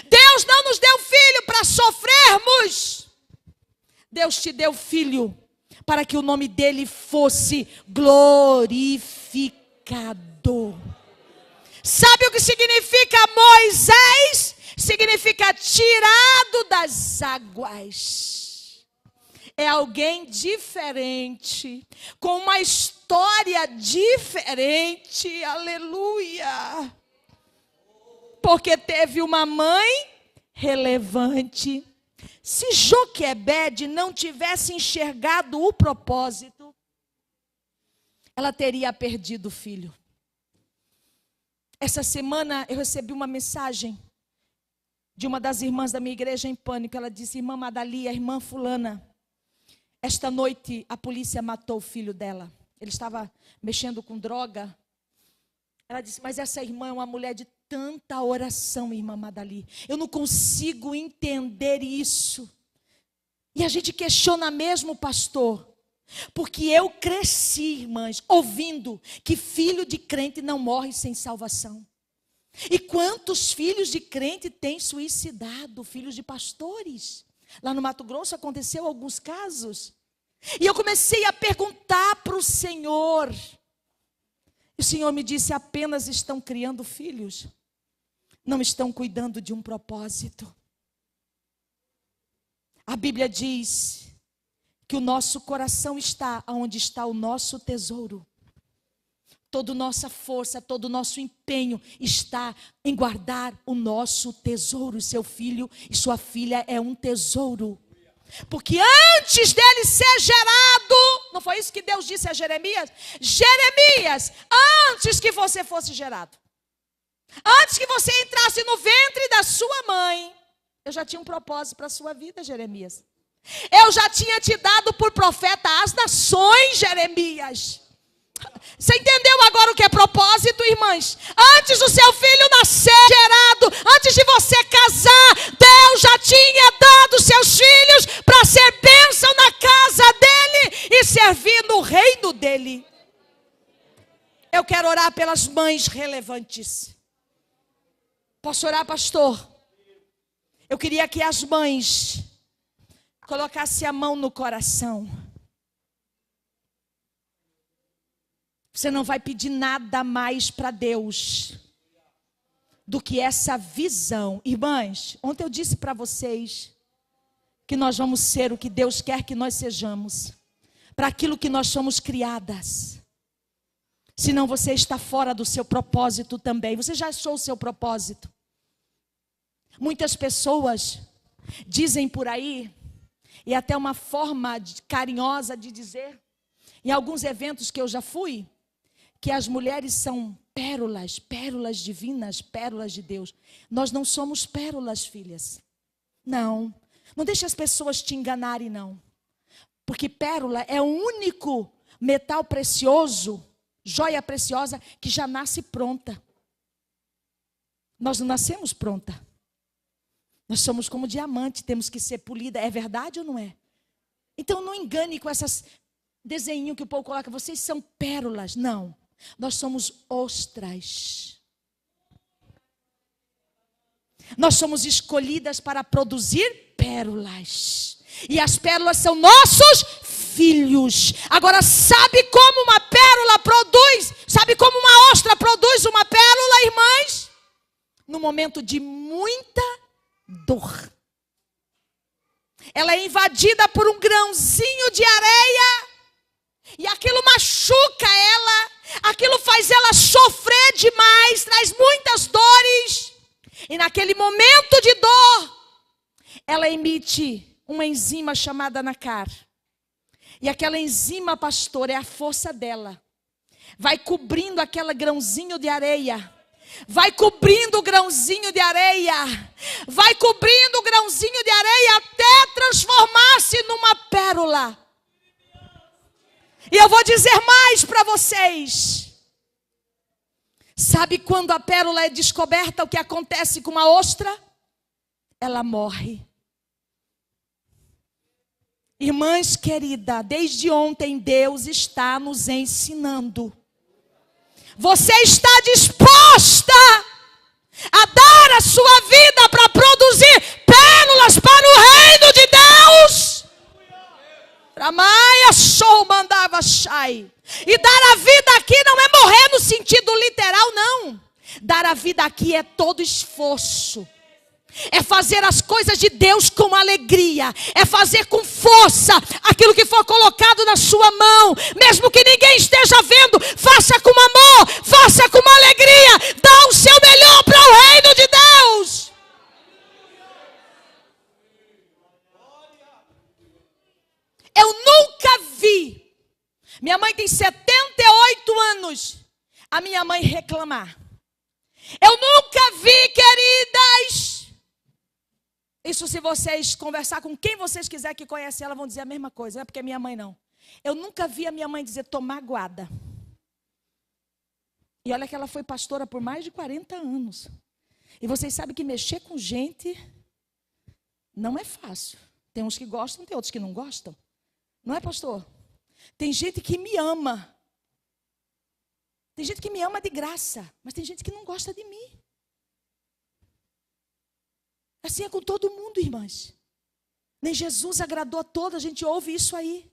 Deus não nos deu filho para sofrermos. Deus te deu filho para que o nome dele fosse glorificado. Sabe o que significa Moisés? Significa tirado das águas. É alguém diferente, com uma história diferente, aleluia. Porque teve uma mãe relevante. Se Joquebede não tivesse enxergado o propósito, ela teria perdido o filho. Essa semana eu recebi uma mensagem de uma das irmãs da minha igreja em pânico. Ela disse: irmã Madali, a irmã fulana, esta noite a polícia matou o filho dela. Ele estava mexendo com droga. Ela disse: mas essa irmã é uma mulher de tanta oração, irmã Madali. Eu não consigo entender isso. E a gente questiona mesmo, pastor. Porque eu cresci, irmãs, ouvindo que filho de crente não morre sem salvação. E quantos filhos de crente têm suicidado? Filhos de pastores. Lá no Mato Grosso aconteceu alguns casos. E eu comecei a perguntar para o Senhor. E o Senhor me disse: apenas estão criando filhos. Não estão cuidando de um propósito. A Bíblia diz que o nosso coração está onde está o nosso tesouro. Toda nossa força, todo o nosso empenho está em guardar o nosso tesouro. Seu filho e sua filha é um tesouro. Porque antes dele ser gerado, não foi isso que Deus disse a Jeremias? Jeremias, antes que você fosse gerado, antes que você entrasse no ventre da sua mãe, eu já tinha um propósito para a sua vida, Jeremias. Eu já tinha te dado por profeta às nações, Jeremias. Você entendeu agora o que é propósito, irmãs? Antes do seu filho nascer gerado, antes de você casar, Deus já tinha dado seus filhos para ser bênção na casa dele e servir no reino dele. Eu quero orar pelas mães relevantes. Posso orar, pastor? Eu queria que as mães colocasse a mão no coração. Você não vai pedir nada mais para Deus do que essa visão. Irmãs, ontem eu disse para vocês que nós vamos ser o que Deus quer que nós sejamos, para aquilo que nós somos criadas. Senão você está fora do seu propósito também. Você já achou o seu propósito? Muitas pessoas dizem por aí, e até uma forma carinhosa de dizer, em alguns eventos que eu já fui, que as mulheres são pérolas, pérolas divinas, pérolas de Deus. Nós não somos pérolas, filhas. Não, Não deixe as pessoas te enganarem, não. Porque pérola é o único metal precioso, joia preciosa, que já nasce pronta. Nós não nascemos pronta. Nós somos como diamante, temos que ser polida. É verdade ou não é? Então não engane com essas desenhinhos que o povo coloca. Vocês são pérolas. Não. Nós somos ostras. Nós somos escolhidas para produzir pérolas. E as pérolas são nossos filhos. Agora, sabe como uma pérola produz? Sabe como uma ostra produz uma pérola, irmãs? No momento de muita dor. Ela é invadida por um grãozinho de areia. E aquilo machuca ela. Aquilo faz ela sofrer demais. Traz muitas dores. E naquele momento de dor, ela emite uma enzima chamada nacar. E aquela enzima, pastor, é a força dela. Vai cobrindo aquele grãozinho de areia. Vai cobrindo o grãozinho de areia. Vai cobrindo o grãozinho de areia até transformar-se numa pérola. E eu vou dizer mais para vocês. Sabe quando a pérola é descoberta, o que acontece com uma ostra? Ela morre. Irmãs queridas, desde ontem Deus está nos ensinando. Você está disposta a dar a sua vida para produzir pérolas para o reino de Deus? Ramaia show mandava shai. E dar a vida aqui não é morrer no sentido literal, não. Dar a vida aqui é todo esforço. É fazer as coisas de Deus com alegria. É fazer com força aquilo que for colocado na sua mão. Mesmo que ninguém esteja vendo, faça com amor, faça com alegria. Dá o seu melhor para o reino de Deus. Eu nunca vi. Minha mãe tem 78 anos. A minha mãe reclamar. Eu nunca vi, queridas. Isso se vocês conversar com quem vocês quiserem que conhece ela, vão dizer a mesma coisa. Não é porque é minha mãe, não. Eu nunca vi a minha mãe dizer tomar guarda. E olha que ela foi pastora por mais de 40 anos. E vocês sabem que mexer com gente não é fácil. Tem uns que gostam, tem outros que não gostam. Não é, pastor? Tem gente que me ama. Tem gente que me ama de graça. Mas tem gente que não gosta de mim. Assim é com todo mundo, irmãs. Nem Jesus agradou a todos, a gente ouve isso aí.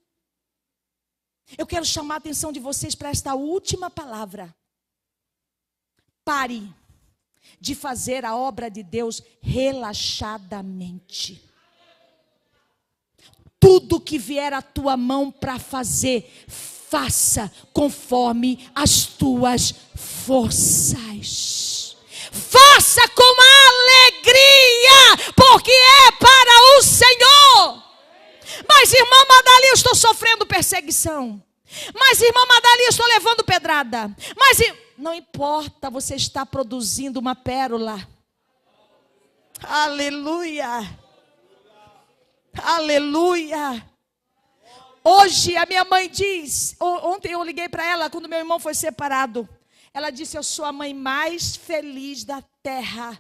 Eu quero chamar a atenção de vocês para esta última palavra. Pare de fazer a obra de Deus relaxadamente. Tudo que vier à tua mão para fazer, faça conforme as tuas forças. Faça com alegria, porque é para o Senhor. Mas, irmã Madalena, eu estou sofrendo perseguição. Mas, irmã Madalena, eu estou levando pedrada. Mas, não importa, você está produzindo uma pérola. Aleluia. Aleluia. Hoje a minha mãe diz, ontem eu liguei para ela quando meu irmão foi separado. Ela disse, eu sou a mãe mais feliz da terra.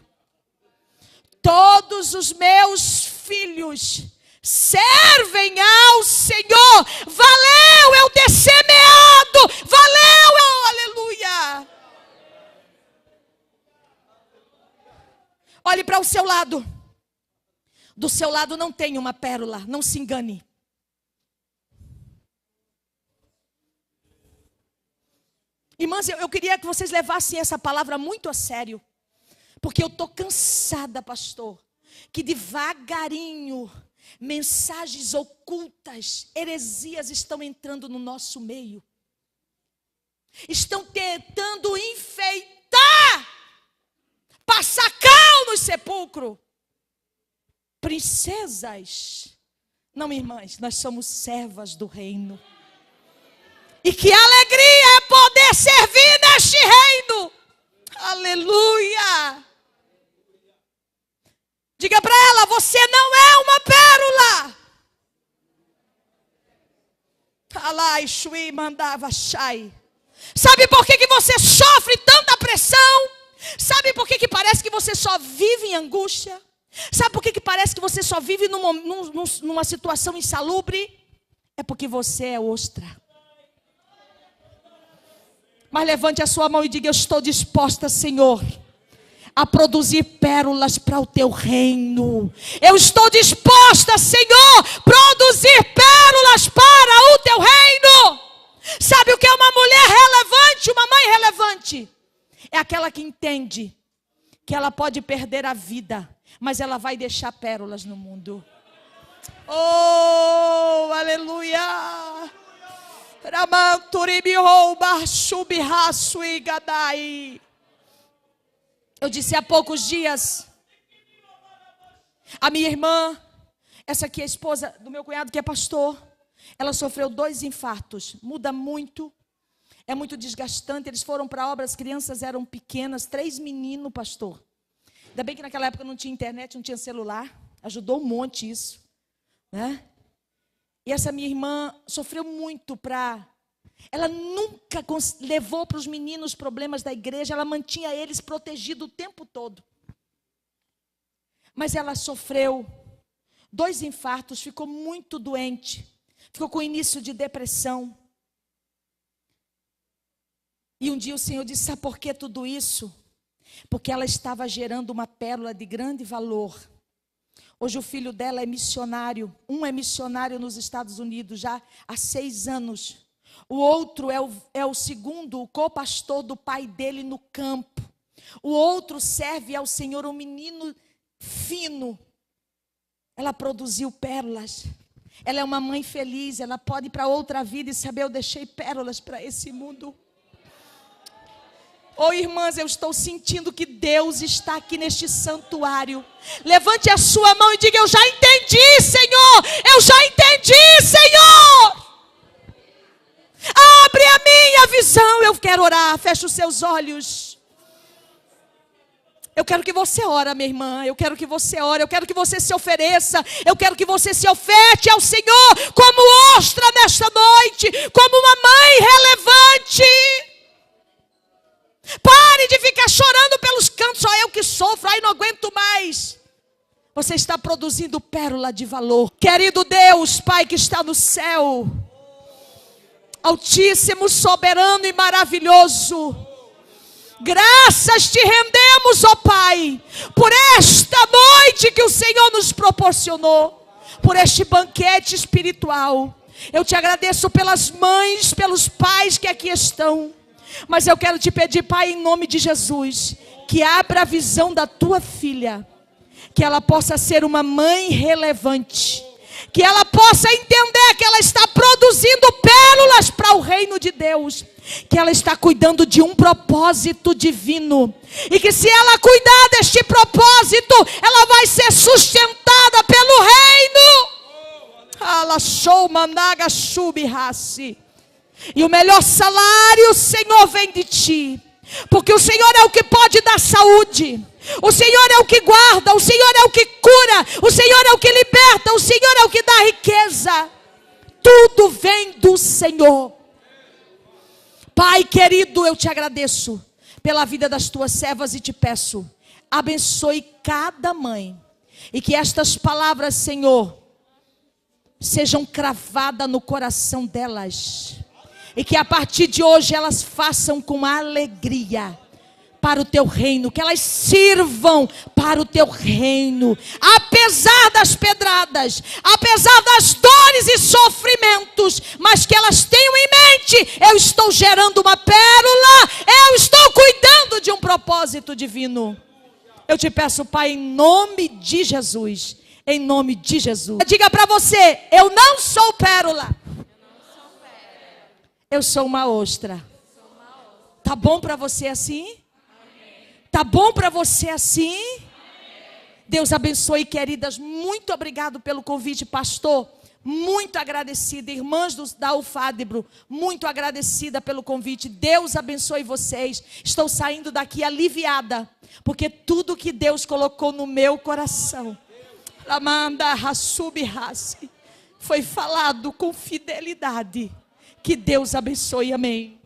Todos os meus filhos servem ao Senhor. Valeu eu ter semeado. Valeu eu, aleluia. Olhe para o seu lado. Do seu lado não tem uma pérola, não se engane. Irmãs, eu queria que vocês levassem essa palavra muito a sério. Porque eu estou cansada, pastor, que devagarinho mensagens ocultas, heresias estão entrando no nosso meio. Estão tentando enfeitar, passar cal no sepulcro. Princesas. Não, irmãs, nós somos servas do reino. E que alegria é poder servir neste reino. Aleluia. Diga para ela, você não é uma pedra. Shui mandava Shai. Sabe por que você sofre tanta pressão? Sabe por que parece que você só vive em angústia? Sabe por que parece que você só vive numa situação insalubre? É porque você é ostra. Mas levante a sua mão e diga: eu estou disposta, Senhor, a produzir pérolas para o teu reino. Eu estou disposta, Senhor, a produzir pérolas para o teu reino. Sabe o que é uma mulher relevante, uma mãe relevante? É aquela que entende que ela pode perder a vida, mas ela vai deixar pérolas no mundo. Oh, aleluia! Eu disse há poucos dias, a minha irmã, essa aqui é a esposa do meu cunhado que é pastor, ela sofreu 2 infartos. Muda muito, é muito desgastante. Eles foram para a obra, as crianças eram pequenas, 3 meninos, pastor. Ainda bem que naquela época não tinha internet, não tinha celular, ajudou um monte isso, né? E essa minha irmã sofreu muito ela nunca levou para os meninos problemas da igreja, ela mantinha eles protegidos o tempo todo. Mas ela sofreu 2 infartos, ficou muito doente, ficou com início de depressão. E um dia o Senhor disse: sabe por que tudo isso? Porque ela estava gerando uma pérola de grande valor. Hoje o filho dela é missionário. Um é missionário nos Estados Unidos já há 6 anos. O outro é o segundo, o co-pastor do pai dele no campo. O outro serve ao Senhor, um menino fino. Ela produziu pérolas. Ela é uma mãe feliz. Ela pode ir para outra vida e saber: eu deixei pérolas para esse mundo. Oh, irmãs, eu estou sentindo que Deus está aqui neste santuário. Levante a sua mão e diga: eu já entendi, Senhor. Eu já entendi, Senhor. Abre a minha visão. Eu quero orar. Feche os seus olhos. Eu quero que você ore, minha irmã. Eu quero que você ore. Eu quero que você se ofereça. Eu quero que você se oferte ao Senhor como ostra nesta noite, como uma mãe relevante. Pare de ficar chorando pelos cantos. Só eu que sofro, ai, não aguento mais. Você está produzindo pérola de valor. Querido Deus, Pai que está no céu, Altíssimo, soberano e maravilhoso, graças te rendemos, ó Pai, por esta noite que o Senhor nos proporcionou, por este banquete espiritual. Eu te agradeço pelas mães, pelos pais que aqui estão. Mas eu quero te pedir, Pai, em nome de Jesus, que abra a visão da tua filha, que ela possa ser uma mãe relevante, que ela possa entender que ela está produzindo pérolas para o reino de Deus, que ela está cuidando de um propósito divino, e que se ela cuidar deste propósito, ela vai ser sustentada pelo reino. Ela show managa subirrace. E o melhor salário, Senhor, vem de ti. Porque o Senhor é o que pode dar saúde. O Senhor é o que guarda. O Senhor é o que cura. O Senhor é o que liberta. O Senhor é o que dá riqueza. Tudo vem do Senhor. Pai querido, eu te agradeço pela vida das tuas servas e te peço: abençoe cada mãe. E que estas palavras, Senhor, sejam cravadas no coração delas. E que a partir de hoje elas façam com alegria para o teu reino. Que elas sirvam para o teu reino. Apesar das pedradas, apesar das dores e sofrimentos, mas que elas tenham em mente: eu estou gerando uma pérola, eu estou cuidando de um propósito divino. Eu te peço, Pai, em nome de Jesus. Em nome de Jesus. Diga para você: eu não sou pérola. Eu sou uma ostra. Tá bom para você assim? Tá bom para você assim? Deus abençoe, queridas. Muito obrigado pelo convite, pastor. Muito agradecida. Irmãs da UFADBRO, muito agradecida pelo convite. Deus abençoe vocês. Estou saindo daqui aliviada, porque tudo que Deus colocou no meu coração, foi falado com fidelidade. Que Deus abençoe, amém.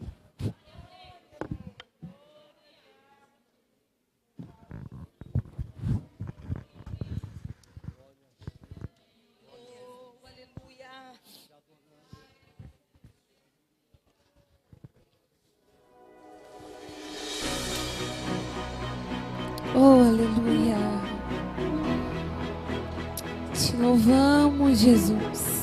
Oh, aleluia. Te louvamos, Jesus.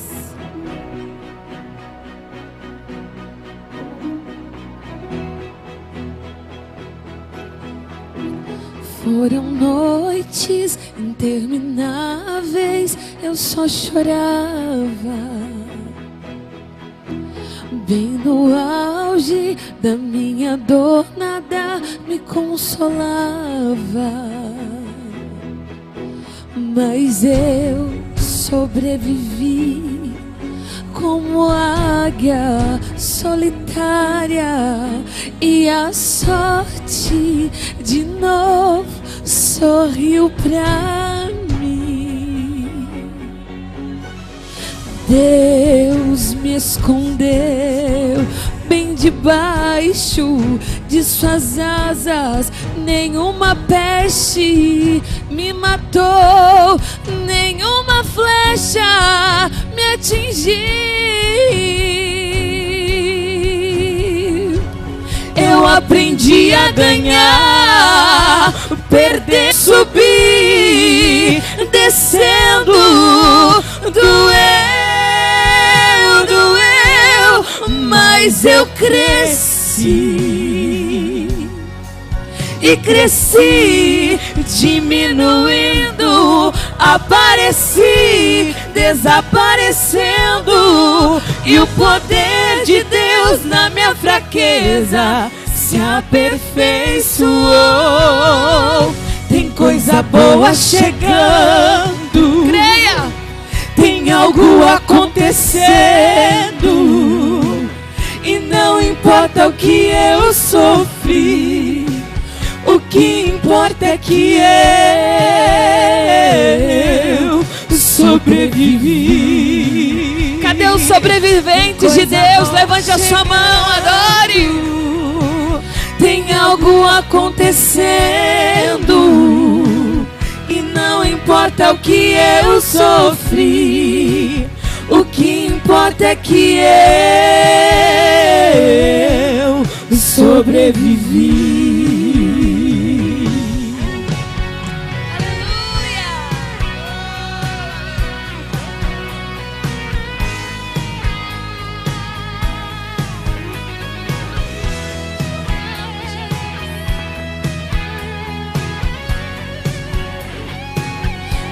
Foram noites intermináveis, eu só chorava. Bem no auge da minha dor, nada me consolava. Mas eu sobrevivi como águia solitária, e a sorte de novo sorriu pra mim. Deus me escondeu bem debaixo de suas asas, nenhuma peste me matou, nenhuma flecha me atingiu. Eu aprendi a ganhar, perder, subir, descendo, doeu, mas eu cresci. E cresci, diminuindo, apareci, desaparecendo, e o poder de Deus na minha fraqueza se aperfeiçoou. Tem coisa boa chegando, Creia! tem algo acontecendo, e não importa o que eu sofri, o que importa é que eu sobrevivi. Cadê os sobreviventes de Deus? Levante a sua mão, adore. Tem algo acontecendo, e não importa o que eu sofri, o que importa é que eu sobrevivi.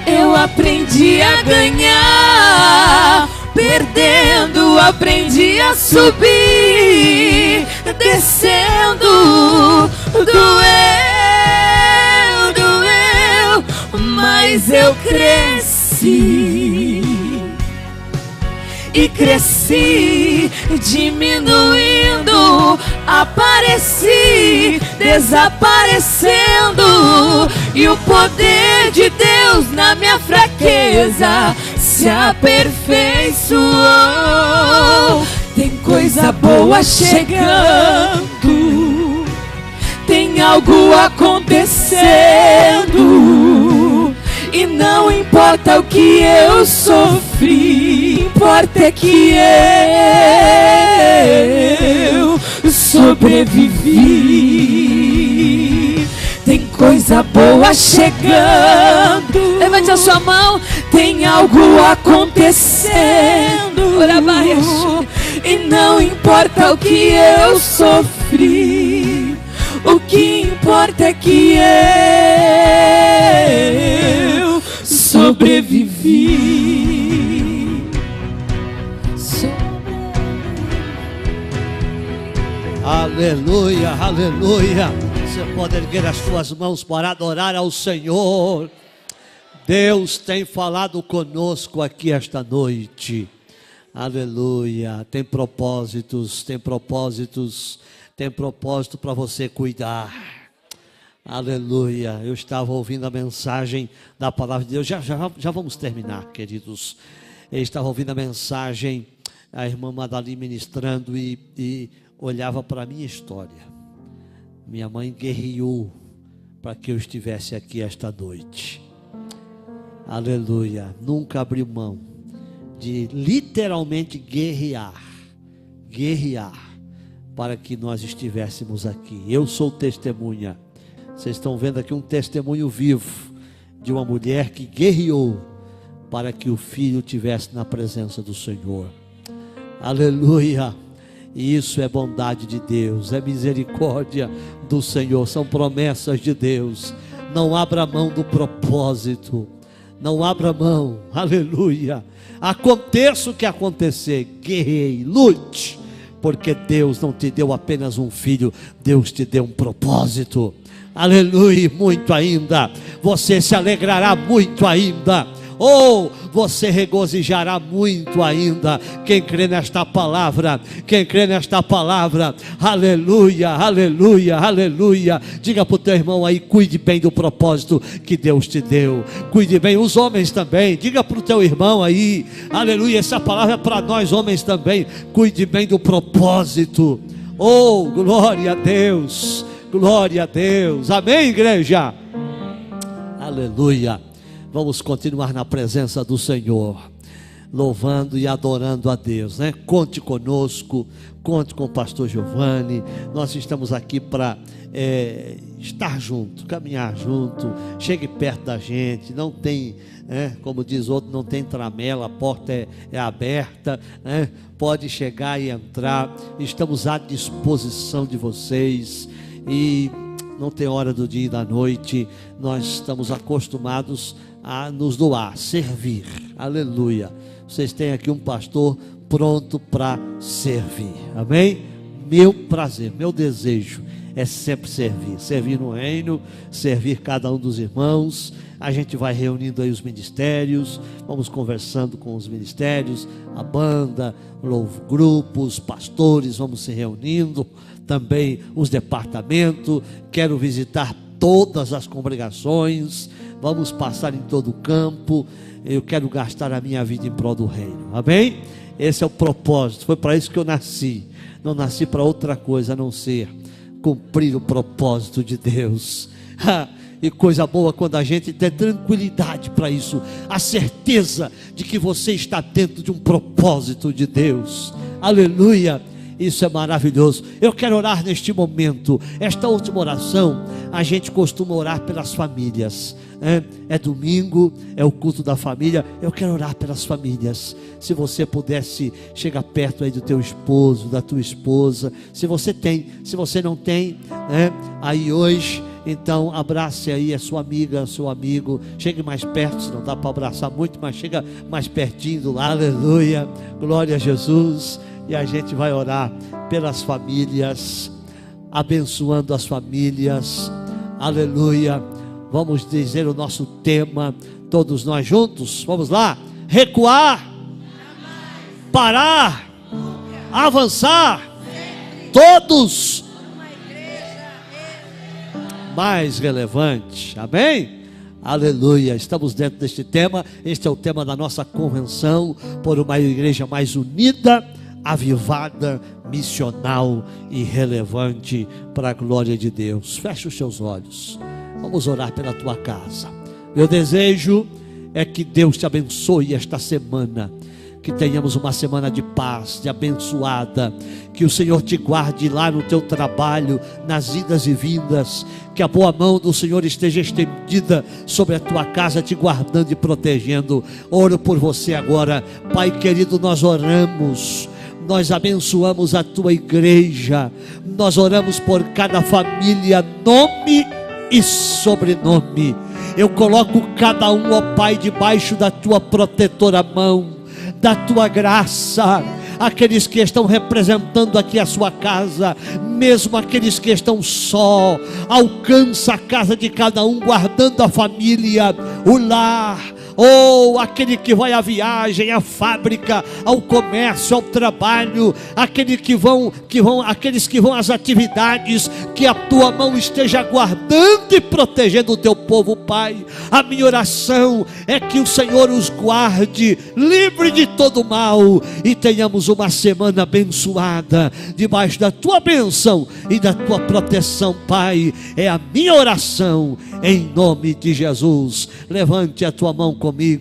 Eu aprendi a ganhar, perdendo, aprendi a subir, descendo, doeu, mas eu cresci. E cresci, diminuindo, apareci, desaparecendo, e o poder de Deus na minha fraqueza se aperfeiçoou. Tem coisa boa chegando, tem algo acontecendo, e não importa o que eu sofri, importa é que eu sobrevivi. Tem coisa boa chegando, Levante a sua mão. tem algo acontecendo, e não importa o que eu sofri, o que importa é que eu sobrevivi. Aleluia, aleluia. Você pode erguer as suas mãos para adorar ao Senhor. Deus tem falado conosco aqui esta noite. Aleluia. Tem propósitos, tem propósito para você cuidar. Aleluia. Eu estava ouvindo a mensagem da palavra de Deus. Já vamos terminar, queridos. Eu estava ouvindo a mensagem a irmã Madalena ministrando e olhava para a minha história. Minha mãe guerreou para que eu estivesse aqui esta noite. Aleluia. Nunca abriu mão de literalmente guerrear para que nós estivéssemos aqui. Eu sou testemunha. Vocês estão vendo aqui um testemunho vivo de uma mulher que guerreou para que o filho estivesse na presença do Senhor. Aleluia. E isso é bondade de Deus, é misericórdia do Senhor, são promessas de Deus. Não abra mão do propósito, não abra mão, aleluia. Aconteça o que acontecer, guerreie, lute, porque Deus não te deu apenas um filho, Deus te deu um propósito. Aleluia, muito ainda, você se alegrará muito ainda. Ou você regozijará muito ainda. Quem crê nesta palavra, aleluia, aleluia, aleluia. Diga para o teu irmão aí, cuide bem do propósito que Deus te deu. Cuide bem, os homens também. Diga para o teu irmão aí, aleluia, essa palavra é para nós homens também. Cuide bem do propósito. Oh, glória a Deus, glória a Deus. Amém, igreja? Aleluia. Vamos continuar na presença do Senhor, louvando e adorando a Deus, né? Conte conosco, conte com o pastor Giovanni. Nós estamos aqui para estar junto, caminhar junto. Chegue perto da gente, não tem, como diz outro, não tem tramela, a porta é aberta, né? Pode chegar e entrar. Estamos à disposição de vocês e não tem hora do dia e da noite. Nós estamos acostumados a nos doar, servir, aleluia. Vocês têm aqui um pastor pronto para servir, amém? Meu prazer, meu desejo é sempre servir no reino, servir cada um dos irmãos. A gente vai reunindo aí os ministérios, vamos conversando com os ministérios, a banda, grupos, pastores, vamos se reunindo, também os departamentos. Quero visitar todas as congregações, vamos passar em todo o campo. Eu quero gastar a minha vida em prol do reino, amém? Esse é o propósito, foi para isso que eu nasci. Não nasci para outra coisa a não ser cumprir o propósito de Deus. E coisa boa quando a gente tem tranquilidade para isso, a certeza de que você está dentro de um propósito de Deus, aleluia. Isso é maravilhoso. Eu quero orar neste momento. Esta última oração, a gente costuma orar pelas famílias. É domingo, é o culto da família. Eu quero orar pelas famílias. Se você pudesse chegar perto aí do teu esposo, da tua esposa. Se você tem, se você não tem, aí hoje, então abrace aí a sua amiga, seu amigo. Chegue mais perto, se não dá para abraçar muito, mas chega mais pertinho do lado. Aleluia, glória a Jesus. E a gente vai orar pelas famílias, abençoando as famílias, aleluia. Vamos dizer o nosso tema, todos nós juntos, vamos lá: recuar, parar, avançar, todos mais relevante, amém? Aleluia, estamos dentro deste tema. Este é o tema da nossa convenção, por uma igreja mais unida, avivada, missional e relevante para a glória de Deus. Feche os seus olhos, vamos orar pela tua casa. Meu desejo é que Deus te abençoe esta semana, que tenhamos uma semana de paz, de abençoada, que o Senhor te guarde lá no teu trabalho, nas idas e vindas, que a boa mão do Senhor esteja estendida sobre a tua casa, te guardando e protegendo. Oro por você agora, Pai querido, nós oramos, nós abençoamos a tua igreja, nós oramos por cada família, nome e sobrenome. Eu coloco cada um, ó Pai, debaixo da tua protetora mão, da tua graça. Aqueles que estão representando aqui a sua casa, mesmo aqueles que estão só, alcança a casa de cada um, guardando a família, o lar. ou aquele que vai à viagem, à fábrica, ao comércio, ao trabalho, aqueles que vão às atividades, que a tua mão esteja guardando e protegendo o teu povo, Pai. A minha oração é que o Senhor os guarde, livre de todo mal, e tenhamos uma semana abençoada, debaixo da tua bênção e da tua proteção, Pai. É a minha oração, em nome de Jesus. Levante a tua mão comigo.